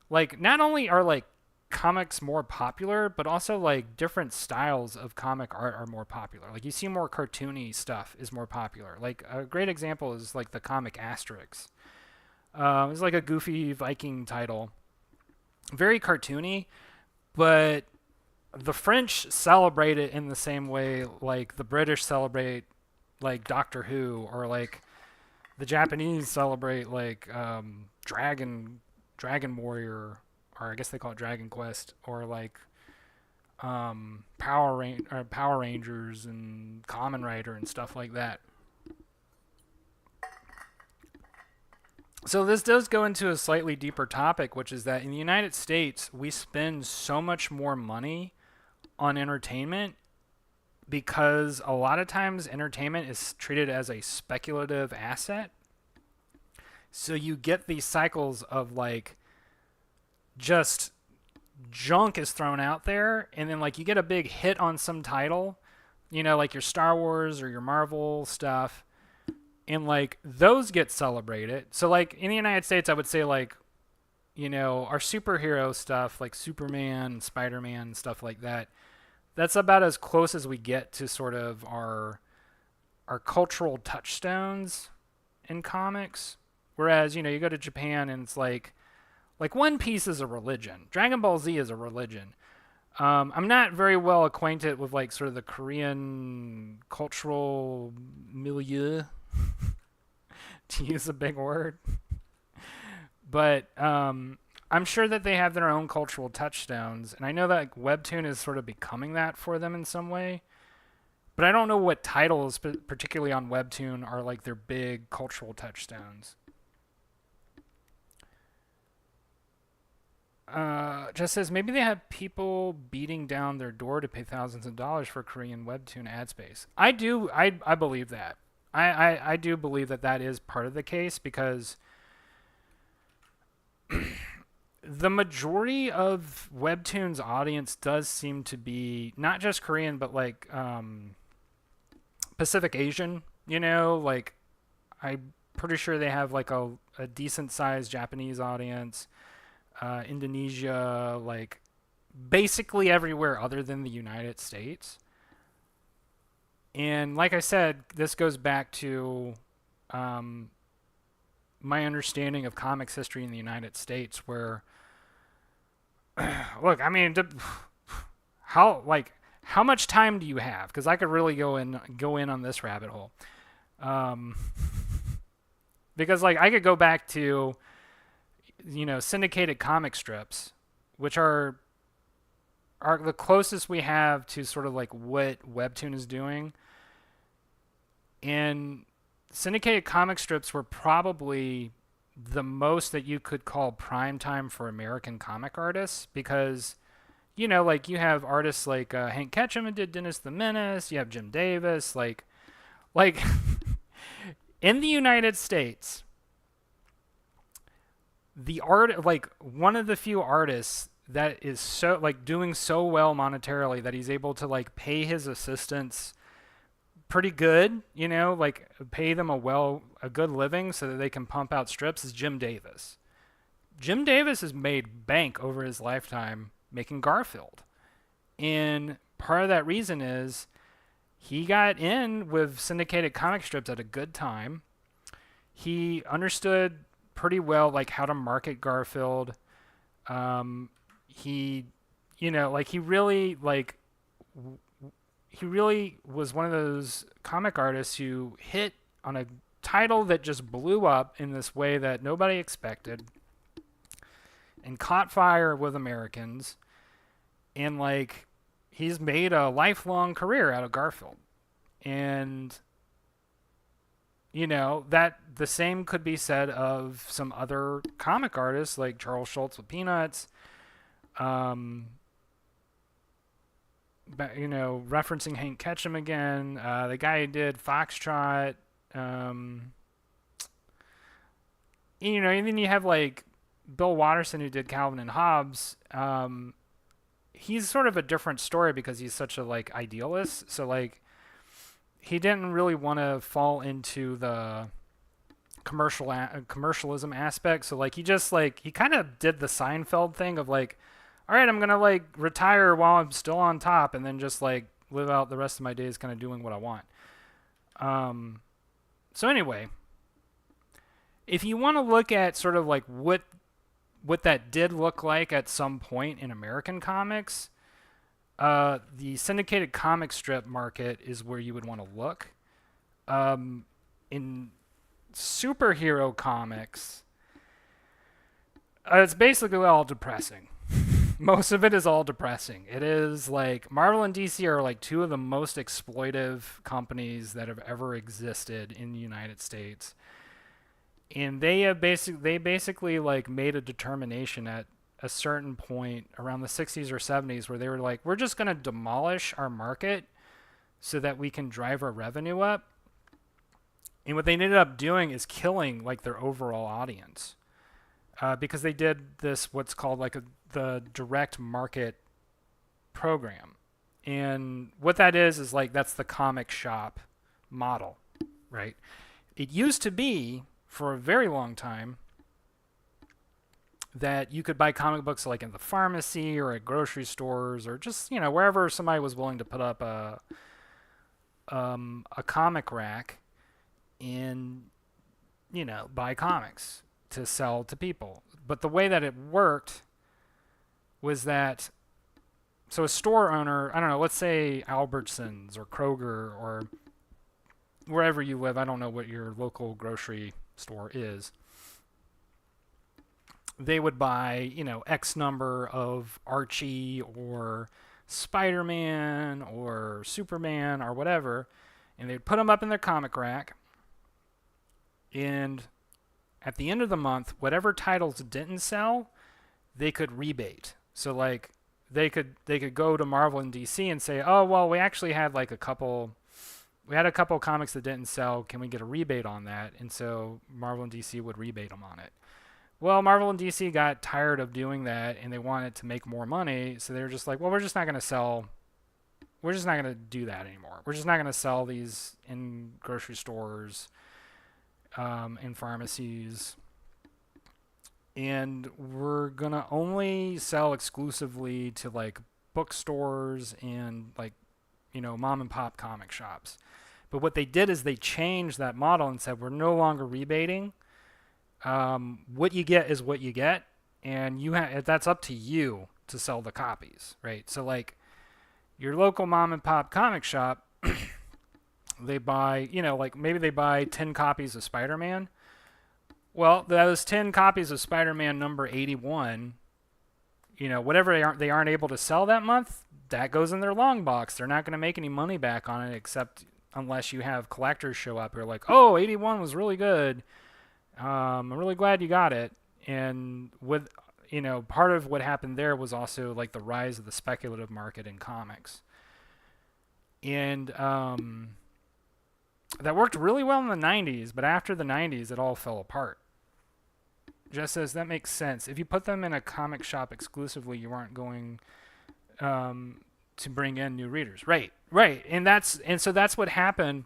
like not only are like comics more popular, but also like different styles of comic art are more popular. Like you see more cartoony stuff is more popular. Like a great example is like the comic Asterix. It's like a goofy Viking title, very cartoony, but the French celebrate it in the same way like the British celebrate like Doctor Who, or like the Japanese celebrate like Dragon Warrior, or I guess they call it Dragon Quest, or like Power Rangers and Kamen Rider and stuff like that. So this does go into a slightly deeper topic, which is that in the United States, we spend so much more money on entertainment because a lot of times entertainment is treated as a speculative asset. So you get these cycles of like just junk is thrown out there, and then like you get a big hit on some title, you know, like your Star Wars or your Marvel stuff, and like those get celebrated. So like in the United States, I would say like, you know, our superhero stuff like Superman, Spider-Man, stuff like that, that's about as close as we get to sort of our cultural touchstones in comics. Whereas, you know, you go to Japan and it's like One Piece is a religion. Dragon Ball Z is a religion. I'm not very well acquainted with like sort of the Korean cultural milieu, to use a big word. But I'm sure that they have their own cultural touchstones, and I know that like, Webtoon is sort of becoming that for them in some way. But I don't know what titles, particularly on Webtoon, are like their big cultural touchstones. Just says maybe they have people beating down their door to pay thousands of dollars for Korean Webtoon ad space. I do. I believe that. I do believe that that is part of the case because the majority of Webtoon's audience does seem to be not just Korean, but like Pacific Asian. You know, like I'm pretty sure they have like a decent sized Japanese audience. Indonesia, like basically everywhere other than the United States. And like I said, this goes back to my understanding of comics history in the United States, where, look, I mean, how much time do you have? Because I could really go in on this rabbit hole. Because like I could go back to, you know, syndicated comic strips, which are the closest we have to sort of like what Webtoon is doing. And syndicated comic strips were probably the most that you could call prime time for American comic artists because, you know, like you have artists like Hank Ketchum who did Dennis the Menace. You have Jim Davis, like in the United States, the art, like one of the few artists that is so like doing so well monetarily that he's able to like pay his assistants pretty good, you know, like pay them a good living so that they can pump out strips is Jim Davis. Jim Davis has made bank over his lifetime making Garfield. And part of that reason is he got in with syndicated comic strips at a good time. He understood pretty well like how to market Garfield. He, like he really was one of those comic artists who hit on a title that just blew up in this way that nobody expected and caught fire with Americans. And like he's made a lifelong career out of Garfield. And that the same could be said of some other comic artists like Charles Schultz with Peanuts. Um, but, referencing Hank Ketchum again, the guy who did Foxtrot. Um, and then you have like Bill Watterson who did Calvin and Hobbes. He's sort of a different story because he's such a like idealist. So like he didn't really want to fall into the commercialism aspect. So like he just like he kind of did the Seinfeld thing of like, all right, I'm gonna like retire while I'm still on top, and then just like live out the rest of my days kind of doing what I want. So anyway, if you want to look at sort of like what that did look like at some point in American comics, the syndicated comic strip market is where you would want to look. In superhero comics, it's basically all depressing. Most of it is all depressing. It is like Marvel and DC are like two of the most exploitive companies that have ever existed in the United States. And they basically like made a determination at a certain point around the 60s or 70s where they were like, we're just going to demolish our market so that we can drive our revenue up. And what they ended up doing is killing like their overall audience, because they did this what's called like the direct market program. And what that is like that's the comic shop model, right? It used to be for a very long time that you could buy comic books like in the pharmacy or at grocery stores or just wherever somebody was willing to put up a comic rack and buy comics to sell to people. But the way that it worked was that so a store owner, I don't know, let's say Albertsons or Kroger or wherever you live, I don't know what your local grocery store is. They would buy, X number of Archie or Spider-Man or Superman or whatever, and they'd put them up in their comic rack. And at the end of the month, whatever titles didn't sell, they could rebate. So like they could go to Marvel and DC and say, "Oh, well, we actually had like a couple comics that didn't sell. Can we get a rebate on that?" And so Marvel and DC would rebate them on it. Well, Marvel and DC got tired of doing that and they wanted to make more money, so they were just like, "Well, we're just not going to do that anymore. We're just not going to sell these in grocery stores, in pharmacies, and we're going to only sell exclusively to like bookstores and like, mom and pop comic shops." But what they did is they changed that model and said, we're no longer rebating. What you get is what you get, and that's up to you to sell the copies, right? So like your local mom and pop comic shop, they buy, like maybe they buy 10 copies of Spider-Man. Well, those 10 copies of Spider-Man number 81, whatever they aren't able to sell that month, that goes in their long box. They're not going to make any money back on it except unless you have collectors show up who are like, "Oh, 81 was really good. I'm really glad you got it." And with, part of what happened there was also like the rise of the speculative market in comics. And that worked really well in the 90s, but after the 90s, it all fell apart. Just as that makes sense. If you put them in a comic shop exclusively, you aren't going to bring in new readers. Right. And so that's what happened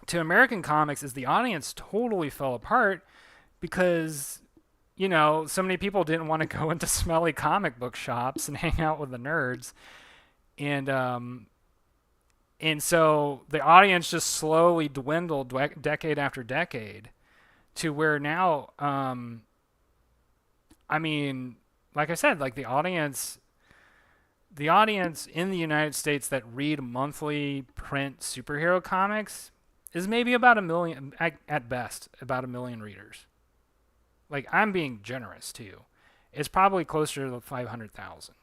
to American comics is the audience totally fell apart because, so many people didn't want to go into smelly comic book shops and hang out with the nerds. And so the audience just slowly dwindled decade after decade to where now, I mean, like I said, like the audience in the United States that read monthly print superhero comics is maybe about a million, at best, about a million readers. Like, I'm being generous to you. It's probably closer to 500,000.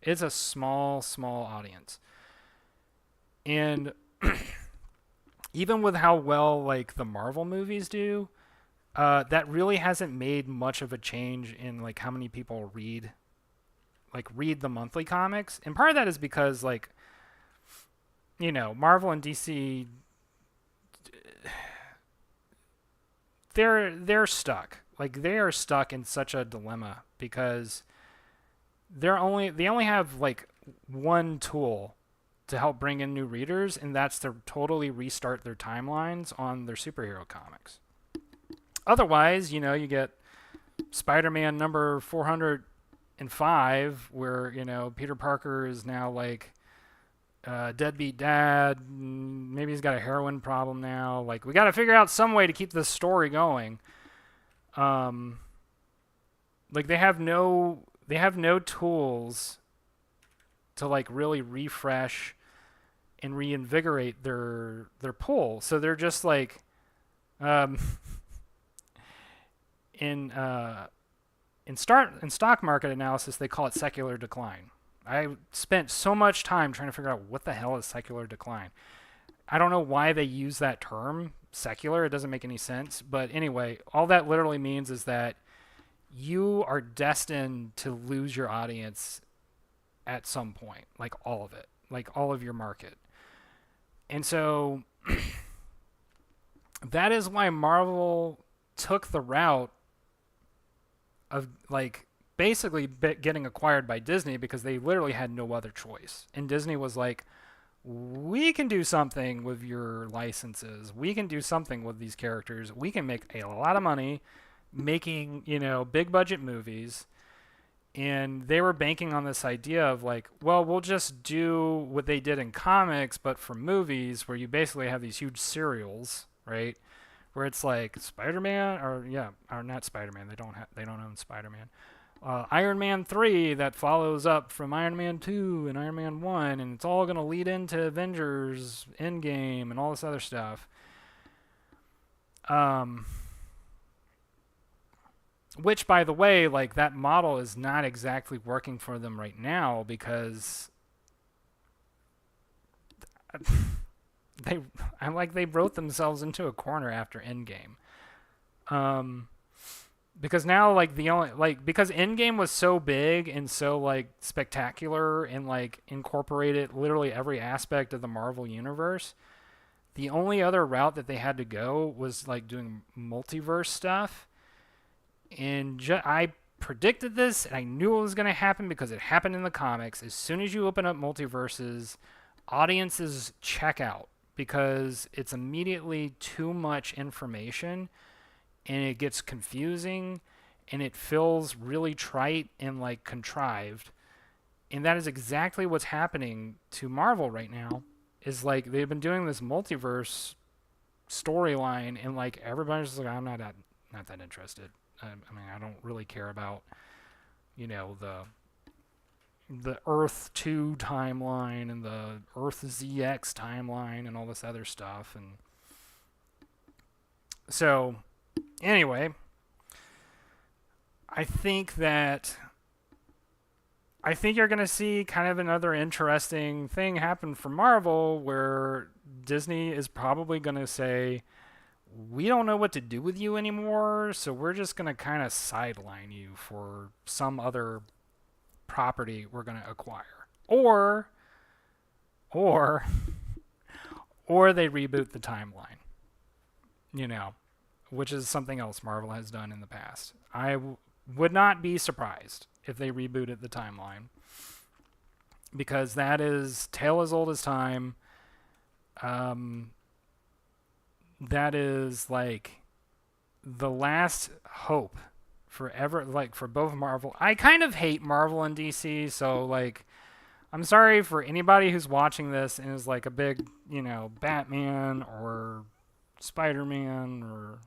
It's a small, small audience. And even with how well, like, the Marvel movies do, that really hasn't made much of a change in, like, how many people read the monthly comics. And part of that is because, like, Marvel and DC, they're stuck. Like, they are stuck in such a dilemma because they only have like one tool to help bring in new readers, and that's to totally restart their timelines on their superhero comics. Otherwise, you get Spider-Man number 405, where Peter Parker is now like deadbeat dad. Maybe he's got a heroin problem now. Like, we got to figure out some way to keep this story going. Like, they have no tools to, like, really refresh and reinvigorate their pull. So they're just like, um, in stock market analysis, they call it secular decline. I spent so much time trying to figure out what the hell is secular decline. I don't know why they use that term, secular. It doesn't make any sense. But anyway, all that literally means is that you are destined to lose your audience at some point, like all of it, like all of your market. And so that is why Marvel took the route of, like, basically getting acquired by Disney, because they literally had no other choice. And Disney was like, we can do something with your licenses. We can do something with these characters. We can make a lot of money making, big budget movies. And they were banking on this idea of, like, well, we'll just do what they did in comics, but for movies, where you basically have these huge serials, right? Where it's like Spider-Man, or not Spider-Man. They don't own Spider-Man. Iron Man 3 that follows up from Iron Man 2 and Iron Man 1, and it's all going to lead into Avengers Endgame and all this other stuff. Which, by the way, like, that model is not exactly working for them right now, because they wrote themselves into a corner after Endgame. Because now, like, because Endgame was so big and so, like, spectacular and, like, incorporated literally every aspect of the Marvel universe, the only other route that they had to go was, like, doing multiverse stuff. And I predicted this, and I knew it was going to happen because it happened in the comics. As soon as you open up multiverses, audiences check out, because it's immediately too much information, and it gets confusing, and it feels really trite and, like, contrived. And that is exactly what's happening to Marvel right now. Is, like, they've been doing this multiverse storyline, and, like, everybody's just like, I'm not that interested. I mean, I don't really care about, the Earth 2 timeline and the Earth ZX timeline and all this other stuff. And so, anyway, I think you're going to see kind of another interesting thing happen for Marvel, where Disney is probably going to say, we don't know what to do with you anymore, so we're just going to kind of sideline you for some other property we're going to acquire. Or they reboot the timeline, which is something else Marvel has done in the past. I would not be surprised if they rebooted the timeline, because that is tale as old as time. That is, like, the last hope forever, like, for both Marvel. I kind of hate Marvel and DC, so, like, I'm sorry for anybody who's watching this and is, like, a big, Batman or Spider-Man or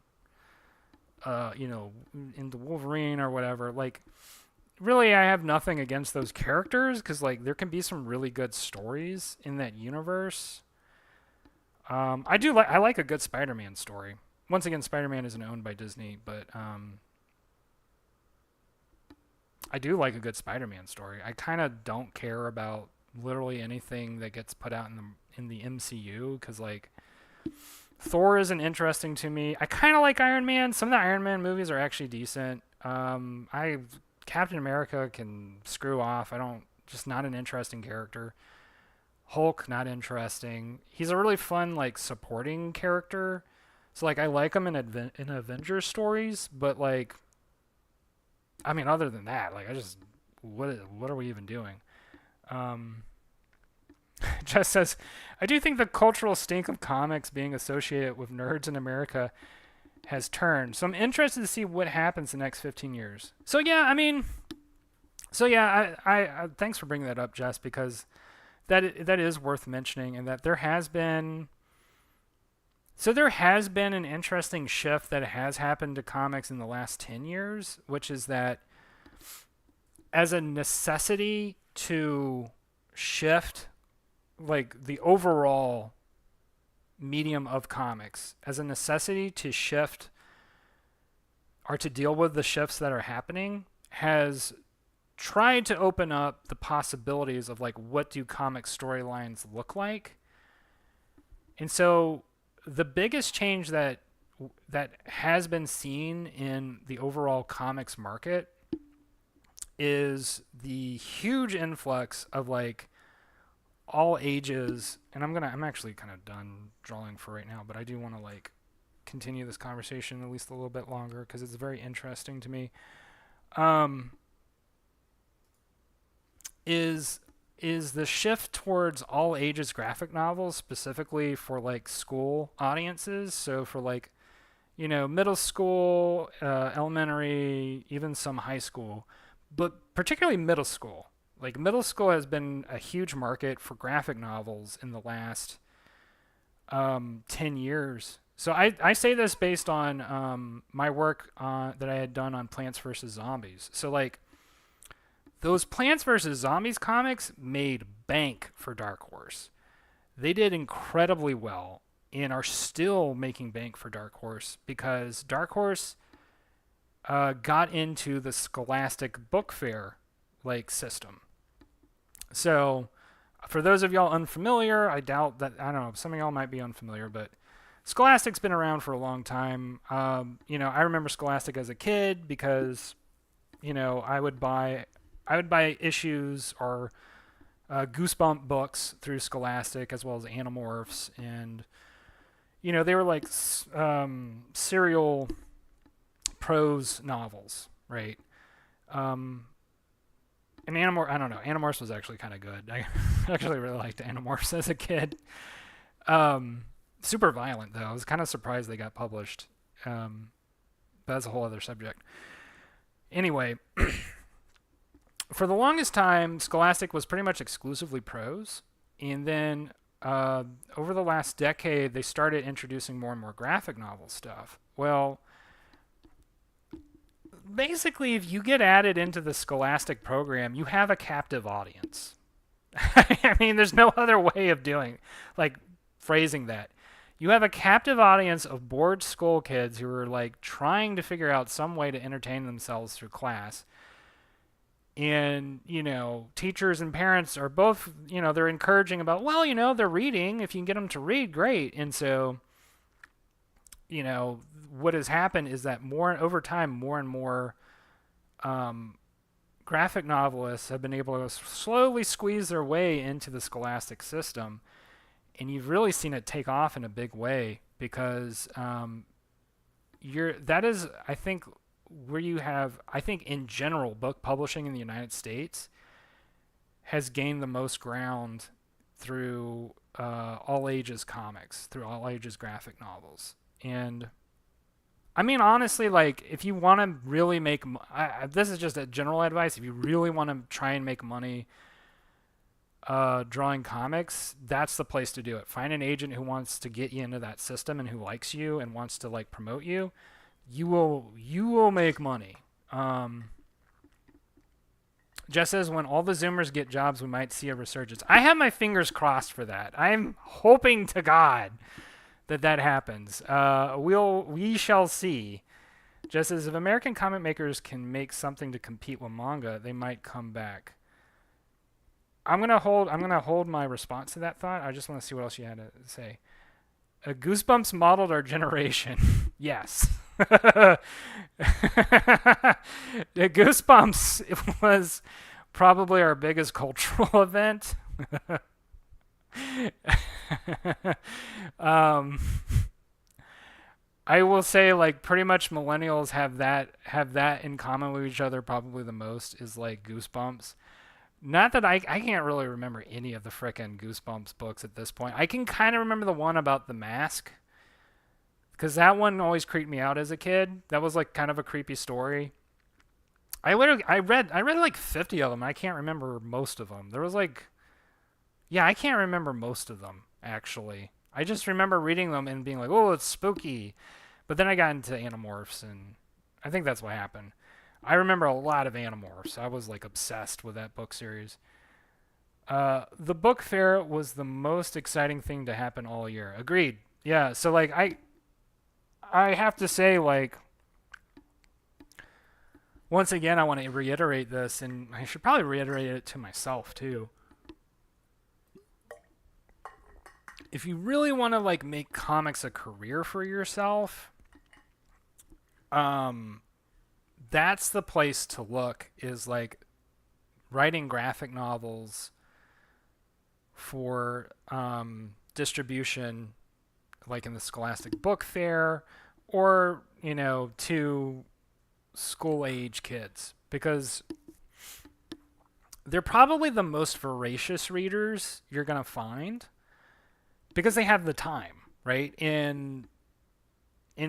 into Wolverine or whatever. Like, really, I have nothing against those characters because like there can be some really good stories in that universe. I like a good Spider-Man story. Once again, Spider-Man isn't owned by Disney, but I do like a good Spider-Man story. I kind of don't care about literally anything that gets put out in the MCU because like Thor isn't interesting to me. I kind of like Iron Man. Some of the Iron Man movies are actually decent. I Captain America can screw off. I don't just not an interesting character. Hulk not interesting. He's a really fun like supporting character. So like I like him in Avengers stories, but like I mean other than that, like I just what are we even doing? Um Jess says, I do think the cultural stink of comics being associated with nerds in America has turned. So I'm interested to see what happens the next 15 years. So yeah, I mean, I thanks for bringing that up, Jess, because that is worth mentioning, and that there has been an interesting shift that has happened to comics in the last 10 years, which is that as a necessity to shift like the overall medium of comics as a necessity to shift or to deal with the shifts that are happening has tried to open up the possibilities of like what do comic storylines look like. And so the biggest change that has been seen in the overall comics market is the huge influx of like all ages, and I'm actually kind of done drawing for right now, but I do want to like continue this conversation at least a little bit longer because it's very interesting to me. Is the shift towards all ages graphic novels specifically for like school audiences? So for like middle school, elementary, even some high school, but particularly middle school. Like middle school has been a huge market for graphic novels in the last 10 years. So I say this based on my work that I had done on Plants vs. Zombies. So like those Plants vs. Zombies comics made bank for Dark Horse. They did incredibly well and are still making bank for Dark Horse because Dark Horse got into the Scholastic Book Fair like system. So, for those of y'all unfamiliar, I doubt that, I don't know, some of y'all might be unfamiliar, but Scholastic's been around for a long time. I remember Scholastic as a kid because, I would buy issues or Goosebump books through Scholastic as well as Animorphs, and they were like serial prose novels, right? And I don't know. Animorphs was actually kind of good. I actually really liked Animorphs as a kid. Super violent, though. I was kind of surprised they got published. But that's a whole other subject. Anyway, for the longest time, Scholastic was pretty much exclusively prose. And then over the last decade, they started introducing more and more graphic novel stuff. Well, basically, if you get added into the Scholastic program, you have a captive audience. I mean, there's no other way of phrasing that. You have a captive audience of bored school kids who are like trying to figure out some way to entertain themselves through class. And, teachers and parents are both, they're encouraging about, well, they're reading. If you can get them to read, great. And so, what has happened is that over time, more and more graphic novelists have been able to slowly squeeze their way into the Scholastic system. And you've really seen it take off in a big way because that is, I think, where you have, I think in general, book publishing in the United States has gained the most ground through all ages comics, through all ages graphic novels. And I mean, honestly, like if you want to really make, this is just a general advice. If you really want to try and make money drawing comics, that's the place to do it. Find an agent who wants to get you into that system and who likes you and wants to like promote you. You will make money. Jess says when all the Zoomers get jobs, we might see a resurgence. I have my fingers crossed for that. I'm hoping to God that happens. We shall see. Jess says if American comic makers can make something to compete with manga, they might come back. I'm gonna hold my response to that thought. I just want to see what else you had to say. Goosebumps modeled our generation. Yes. The Goosebumps was probably our biggest cultural event. um, I will say like pretty much millennials have that in common with each other probably the most is like Goosebumps. Not that I can't really remember any of the frickin' Goosebumps books at this point. I can kind of remember the one about the mask because that one always creeped me out as a kid. That was like kind of a creepy story. I read like 50 of them. I can't remember most of them. There was like yeah, I can't remember most of them actually. I just remember reading them and being like, "Oh, it's spooky." But then I got into Animorphs and I think that's what happened. I remember a lot of Animorphs. I was like obsessed with that book series. The book fair was the most exciting thing to happen all year. Agreed. Yeah. So like I have to say like once again I want to reiterate this, and I should probably reiterate it to myself too. If you really want to like make comics a career for yourself, um, that's the place to look. Is like writing graphic novels for distribution, like in the Scholastic Book Fair, or to school age kids, because they're probably the most voracious readers you're gonna find because they have the time, right? And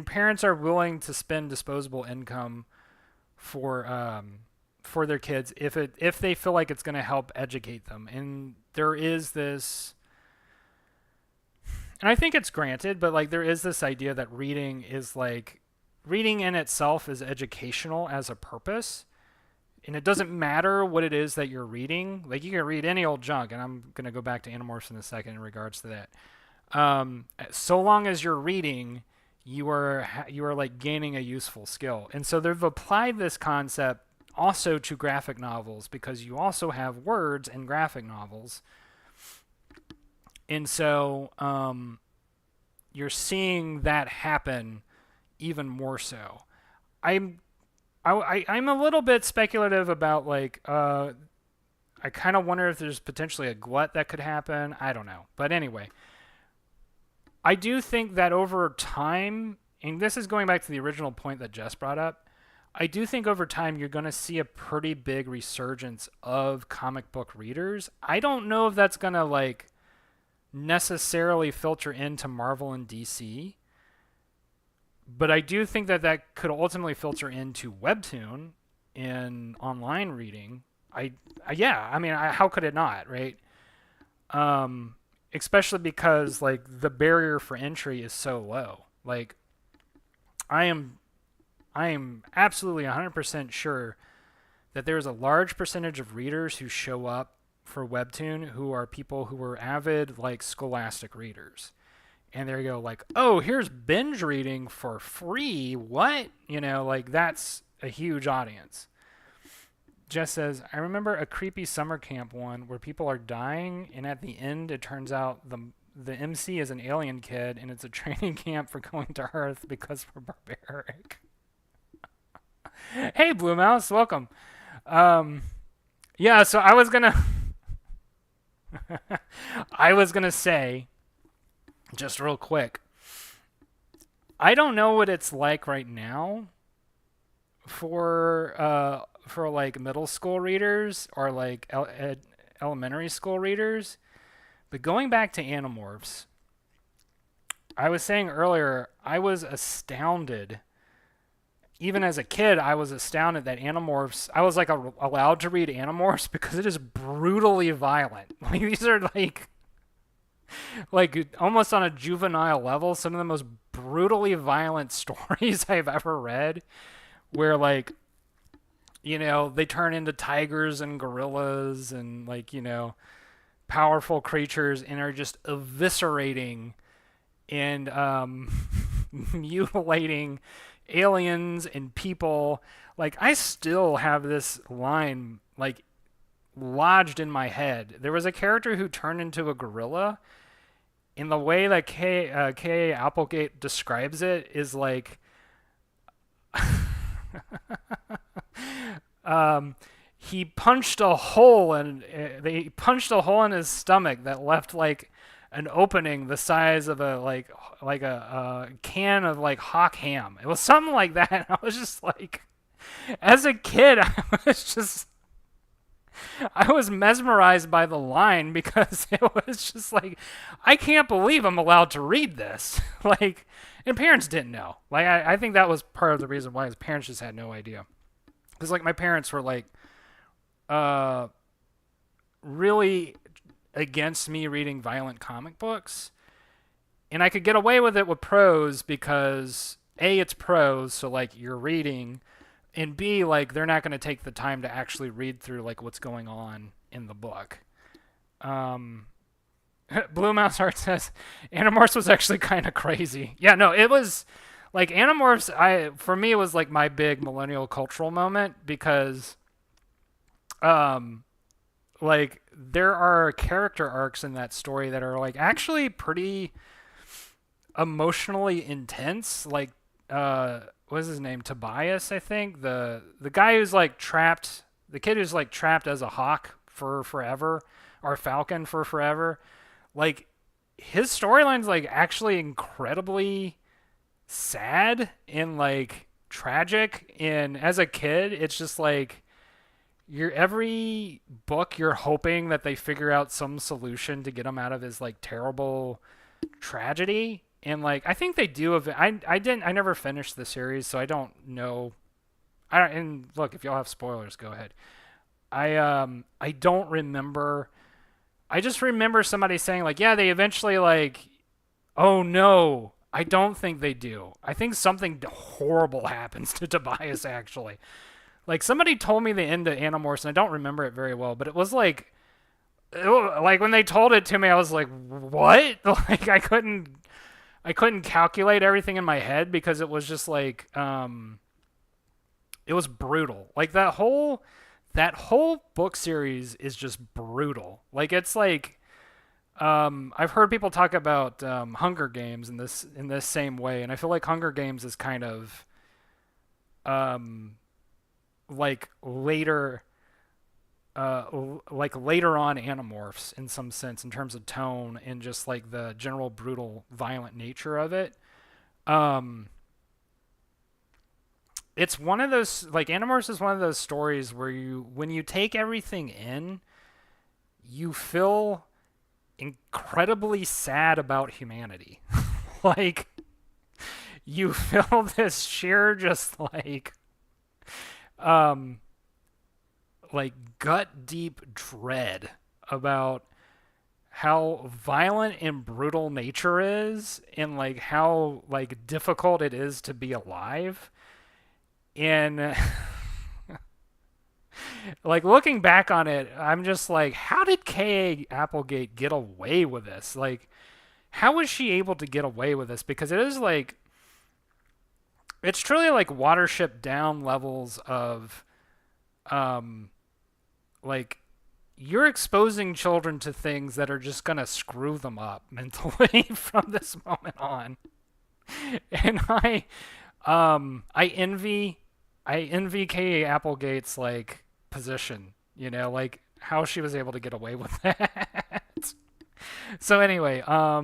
parents are willing to spend disposable income for their kids if they feel like it's going to help educate them. And there is this, and I think it's granted, but like there is this idea that reading in itself is educational as a purpose. And it doesn't matter what it is that you're reading. Like you can read any old junk, and I'm going to go back to Animorphs in a second in regards to that. So long as you're reading, you are like gaining a useful skill. And so they've applied this concept also to graphic novels because you also have words in graphic novels. And so you're seeing that happen even more so. I'm a little bit speculative about like I kind of wonder if there's potentially a glut that could happen. I don't know. But anyway, I do think that over time, and this is going back to the original point that Jess brought up, I do think over time you're going to see a pretty big resurgence of comic book readers. I don't know if that's going to like necessarily filter into Marvel and DC, but I do think that could ultimately filter into Webtoon in online reading. How could it not, right? Especially because like the barrier for entry is so low. Like I am absolutely 100% sure that there's a large percentage of readers who show up for Webtoon who are people who are avid like Scholastic readers. And there you go, like, oh, here's binge reading for free. What? Like that's a huge audience. Jess says, I remember a creepy summer camp one where people are dying, and at the end it turns out the MC is an alien kid, and it's a training camp for going to Earth because we're barbaric. Hey, Blue Mouse, welcome. Yeah, so I was gonna say, just real quick, I don't know what it's like right now for like middle school readers or like elementary school readers, but going back to Animorphs, I was saying earlier, I was astounded. Even as a kid, I was astounded that Animorphs, I was like allowed to read Animorphs because it is brutally violent. Like these are like like almost on a juvenile level, some of the most brutally violent stories I've ever read, where like they turn into tigers and gorillas and like powerful creatures and are just eviscerating and mutilating aliens and people. Like I still have this line like lodged in my head. There was a character who turned into a gorilla, and the way that K. Applegate describes it is like um, he punched a hole and they punched a hole in his stomach that left like an opening the size of a can of like hawk ham. It was something like that. I was just like, as a kid, I was mesmerized by the line because it was just like, I can't believe I'm allowed to read this. Like, and parents didn't know. Like, I think that was part of the reason why his parents just had no idea. Because like my parents were like, uh, really against me reading violent comic books, and I could get away with it with prose because A, it's prose, so like you're reading, and B, like they're not going to take the time to actually read through like what's going on in the book. Um, Blue Mouse Heart says Animorphs was actually kind of crazy. Yeah, no, it was like Animorphs. For me, it was like my big millennial cultural moment because, um, like there are character arcs in that story that are like actually pretty emotionally intense. Like, what's his name? Tobias, I think. The guy who's like trapped, the kid who's like trapped as a hawk for forever, or a falcon for forever. Like, his storyline's like actually incredibly sad and like tragic. And as a kid, it's just like you're every book you're hoping that they figure out some solution to get him out of his like terrible tragedy, and like I think they do. I never finished the series, so I don't know. I don't, and look, if y'all have spoilers, go ahead. I don't remember. I just remember somebody saying like, yeah, they eventually like, oh no, I don't think they do. I think something horrible happens to Tobias actually. Like somebody told me the end of Animorphs, and I don't remember it very well, but it was like when they told it to me, I was like, what? Like I couldn't calculate everything in my head because it was just like it was brutal. Like that whole book series is just brutal. Like it's like I've heard people talk about Hunger Games in this same way, and I feel like Hunger Games is kind of um like later on Animorphs in some sense in terms of tone and just like the general brutal violent nature of it. um it's one of those, like Animorphs is one of those stories where when you take everything in, you feel incredibly sad about humanity. Like you feel this sheer just um like gut deep dread about how violent and brutal nature is, and like how like difficult it is to be alive. And like looking back on it, I'm just like, how did K.A. Applegate get away with this? Like, how was she able to get away with this? Because it is like, it's truly like Watership Down levels of, um, like, you're exposing children to things that are just gonna screw them up mentally from this moment on. And I envy K.A. Applegate's like position, like how she was able to get away with that. So anyway, I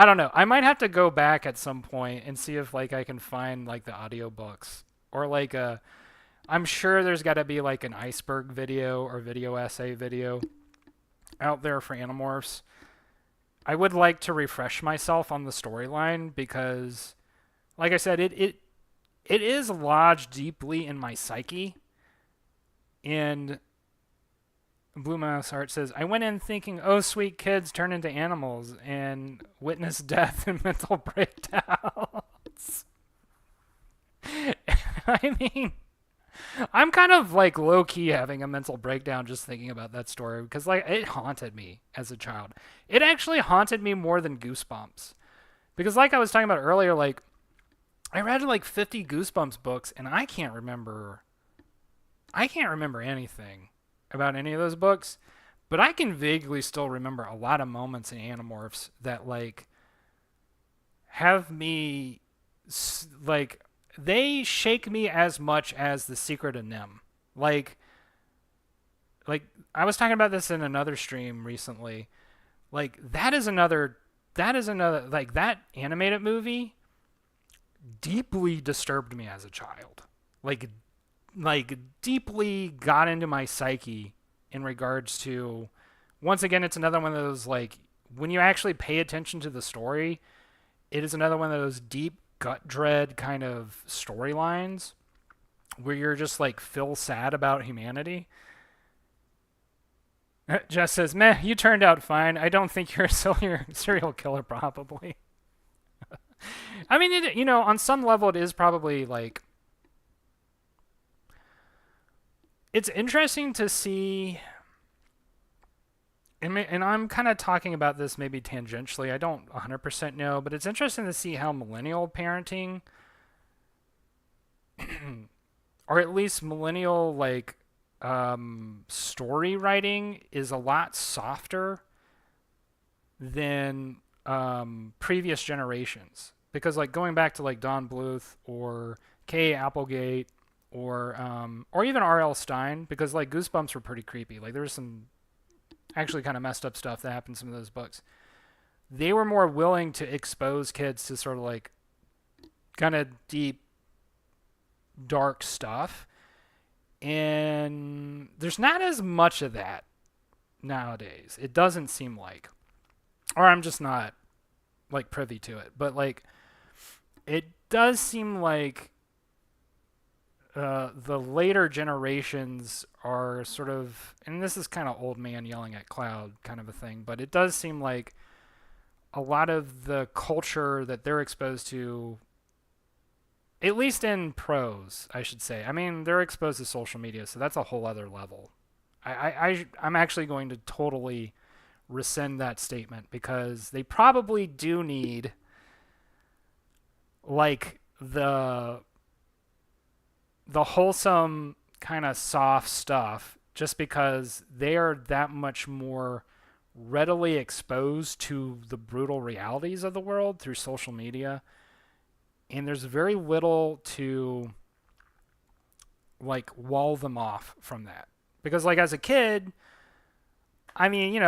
don't know. I might have to go back at some point and see if like I can find like the audiobooks or like I'm sure there's got to be like an iceberg video or video essay video out there for Animorphs. I would like to refresh myself on the storyline because like I said, it is lodged deeply in my psyche, and Blue Mouse Heart says, I went in thinking, oh, sweet kids turn into animals and witness death and mental breakdowns. I mean, I'm kind of like low key having a mental breakdown just thinking about that story because like it haunted me as a child. It actually haunted me more than Goosebumps. Because like I was talking about earlier, like I read like 50 Goosebumps books and I can't remember anything about any of those books, but I can vaguely still remember a lot of moments in Animorphs that like have me like they shake me as much as The Secret of Nim. Like like I was talking about this in another stream recently. Like that is another like that animated movie deeply disturbed me as a child. Like deeply got into my psyche in regards to once again it's another one of those like when you actually pay attention to the story, it is another one of those deep gut dread kind of storylines where you're just like feel sad about humanity. Jess says, "Meh, you turned out fine. I don't think you're a serial killer, probably." I mean, on some level, it is probably like it's interesting to see, and I'm kind of talking about this maybe tangentially. I don't 100% know, but it's interesting to see how millennial parenting, or at least millennial like story writing, is a lot softer than previous generations. Because like going back to like Don Bluth or Kay Applegate or even R.L. Stein, because like Goosebumps were pretty creepy. Like there was some actually kind of messed up stuff that happened in some of those books. They were more willing to expose kids to sort of like kind of deep, dark stuff. And there's not as much of that nowadays. It doesn't seem like. Or I'm just not like privy to it. But like it does seem like the later generations are sort of, and this is kind of old man yelling at cloud kind of a thing, but it does seem like a lot of the culture that they're exposed to, at least in prose, I should say. I mean, they're exposed to social media, so that's a whole other level. I'm actually going to totally rescind that statement because they probably do need like the wholesome kind of soft stuff just because they are that much more readily exposed to the brutal realities of the world through social media, and there's very little to like wall them off from that. Because like as a kid, I mean,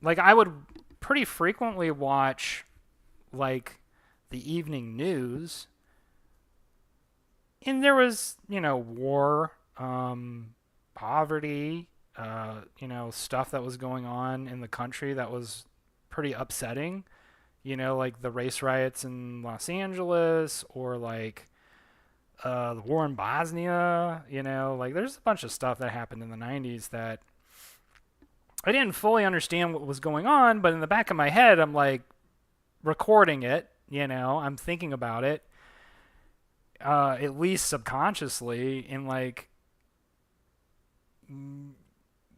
like I would pretty frequently watch like the evening news, and there was, war, poverty, stuff that was going on in the country that was pretty upsetting. Like the race riots in Los Angeles, or like the war in Bosnia. Like there's a bunch of stuff that happened in the 90s that I didn't fully understand what was going on, but in the back of my head, I'm like recording it. I'm thinking about it, at least subconsciously, and like when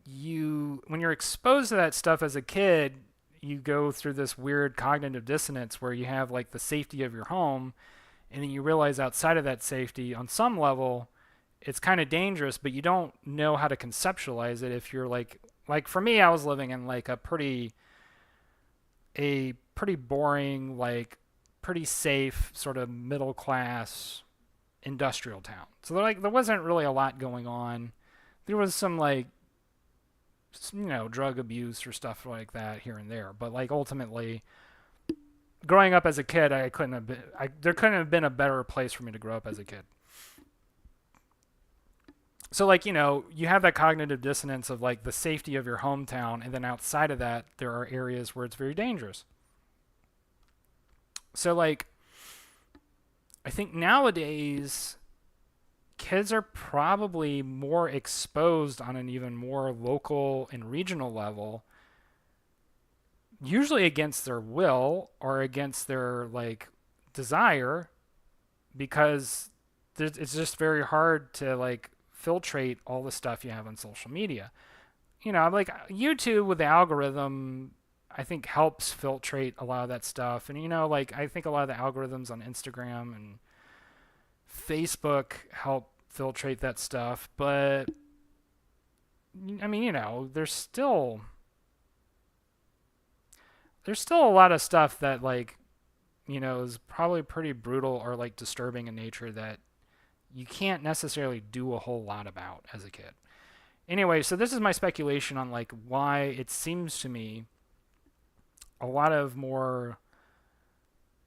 you're exposed to that stuff as a kid, you go through this weird cognitive dissonance where you have like the safety of your home, and then you realize outside of that safety, on some level, it's kind of dangerous, but you don't know how to conceptualize it. If you're like for me, I was living in like a pretty boring, like pretty safe sort of middle class industrial town. So there wasn't really a lot going on. There was some like drug abuse or stuff like that here and there, but like ultimately growing up as a kid, there couldn't have been a better place for me to grow up as a kid. So like, you have that cognitive dissonance of like the safety of your hometown, and then outside of that there are areas where it's very dangerous. So like I think nowadays kids are probably more exposed on an even more local and regional level, usually against their will or against their like desire, because it's just very hard to like filtrate all the stuff you have on social media. Like YouTube with the algorithm, I think helps filtrate a lot of that stuff. And like I think a lot of the algorithms on Instagram and Facebook help filtrate that stuff. But I mean, there's still a lot of stuff that like is probably pretty brutal or like disturbing in nature that you can't necessarily do a whole lot about as a kid. Anyway, so this is my speculation on like why it seems to me a lot of more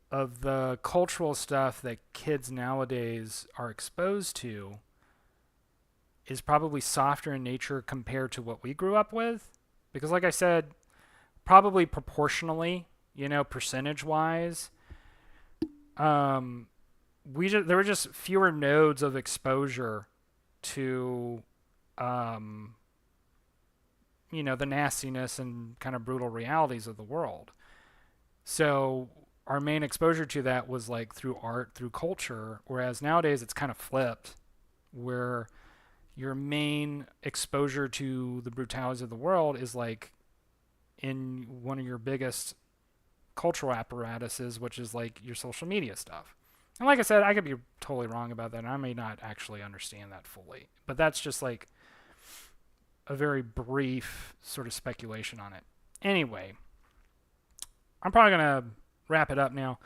of the cultural stuff that kids nowadays are exposed to is probably softer in nature compared to what we grew up with. Because, like I said, probably proportionally, percentage wise, there were just fewer nodes of exposure to, the nastiness and kind of brutal realities of the world. So our main exposure to that was like through art, through culture, whereas nowadays it's kind of flipped, where your main exposure to the brutalities of the world is like in one of your biggest cultural apparatuses, which is like your social media stuff. And like I said, I could be totally wrong about that, and I may not actually understand that fully. But that's just like a very brief sort of speculation on it. Anyway, I'm probably going to wrap it up now.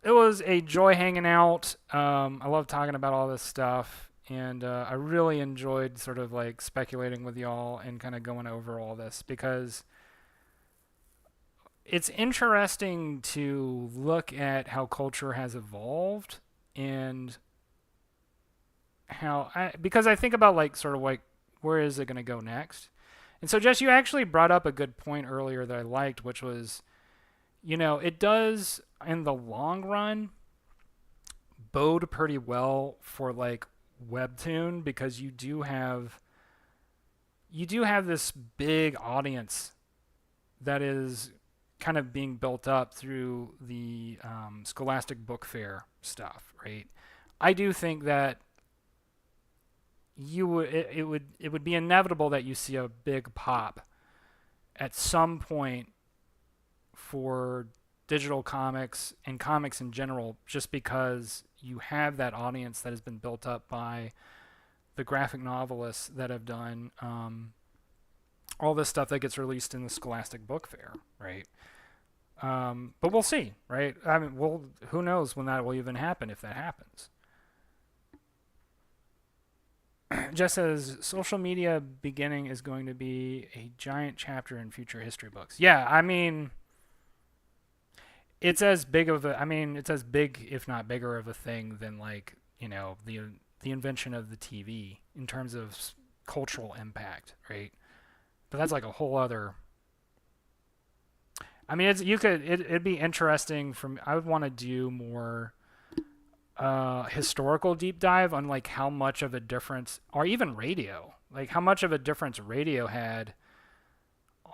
It was a joy hanging out. I love talking about all this stuff. And I really enjoyed sort of like speculating with y'all and kind of going over all this, because it's interesting to look at how culture has evolved and because I think about like sort of like where is it going to go next? And so Jess, you actually brought up a good point earlier that I liked, which was, it does in the long run bode pretty well for like Webtoon, because you do have this big audience that is kind of being built up through the Scholastic Book Fair stuff, right? I do think that it would be inevitable that you see a big pop at some point for digital comics and comics in general, just because you have that audience that has been built up by the graphic novelists that have done all this stuff that gets released in the Scholastic Book Fair, right? But we'll see, right? I mean, who knows when that will even happen, if that happens. Just says social media beginning is going to be a giant chapter in future history books. Yeah, I mean, it's as big, if not bigger of a thing than like, the invention of the TV in terms of cultural impact, right? But that's like a whole other. I mean, it'd be interesting I would want to do more historical deep dive on like how much of a difference, or even radio, like how much of a difference radio had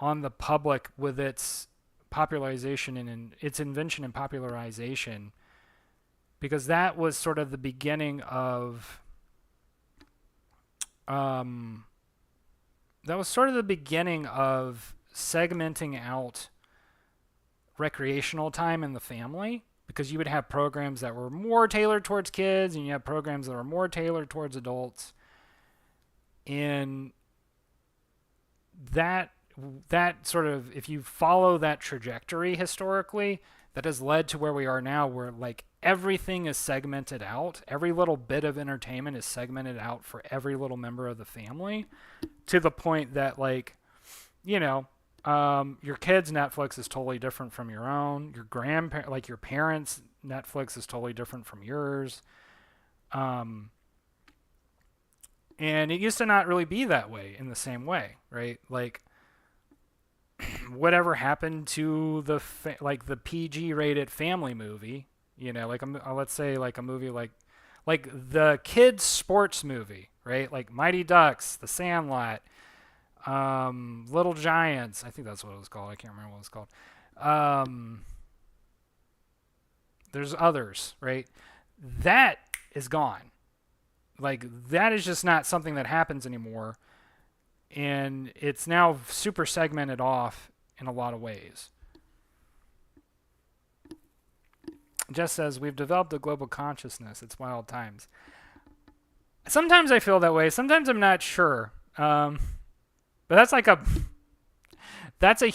on the public with its popularization and its invention and popularization, because that was sort of the beginning of segmenting out recreational time in the family, because you would have programs that were more tailored towards kids and you have programs that were more tailored towards adults. And that sort of, if you follow that trajectory historically, that has led to where we are now, where like everything is segmented out. Every little bit of entertainment is segmented out for every little member of the family, to the point that like, your kids' Netflix is totally different from your own. Your parents' Netflix is totally different from yours. And it used to not really be that way in the same way, right? Like, whatever happened to the PG rated family movie, like let's say like a movie like like the kids sports movie, right? Like Mighty Ducks, The Sandlot, Little Giants. I think that's what it was called. I can't remember what it was called. Um, there's others, right? That is gone. Like that is just not something that happens anymore, and it's now super segmented off in a lot of ways. Jess says we've developed a global consciousness. It's wild times. Sometimes I feel that way. Sometimes I'm not sure. But that is a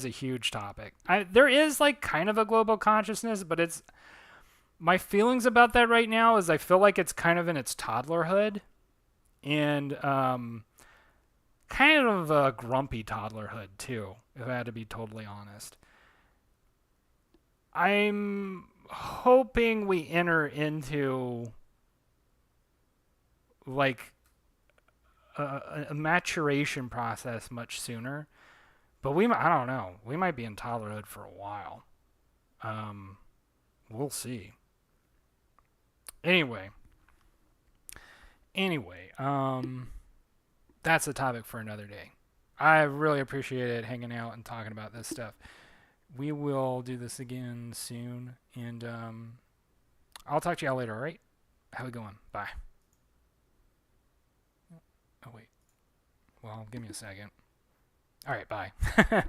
huge topic. There is like kind of a global consciousness, but it's my feelings about that right now is I feel like it's kind of in its toddlerhood, and kind of a grumpy toddlerhood too, if I had to be totally honest. I'm hoping we enter into like a maturation process much sooner. But I don't know. We might be in toddlerhood for a while. Um, we'll see. Anyway, anyway, that's a topic for another day. I really appreciated hanging out and talking about this stuff. We will do this again soon, and I'll talk to y'all later. All right? How we going? Bye. Oh wait. Well, give me a second. All right. Bye.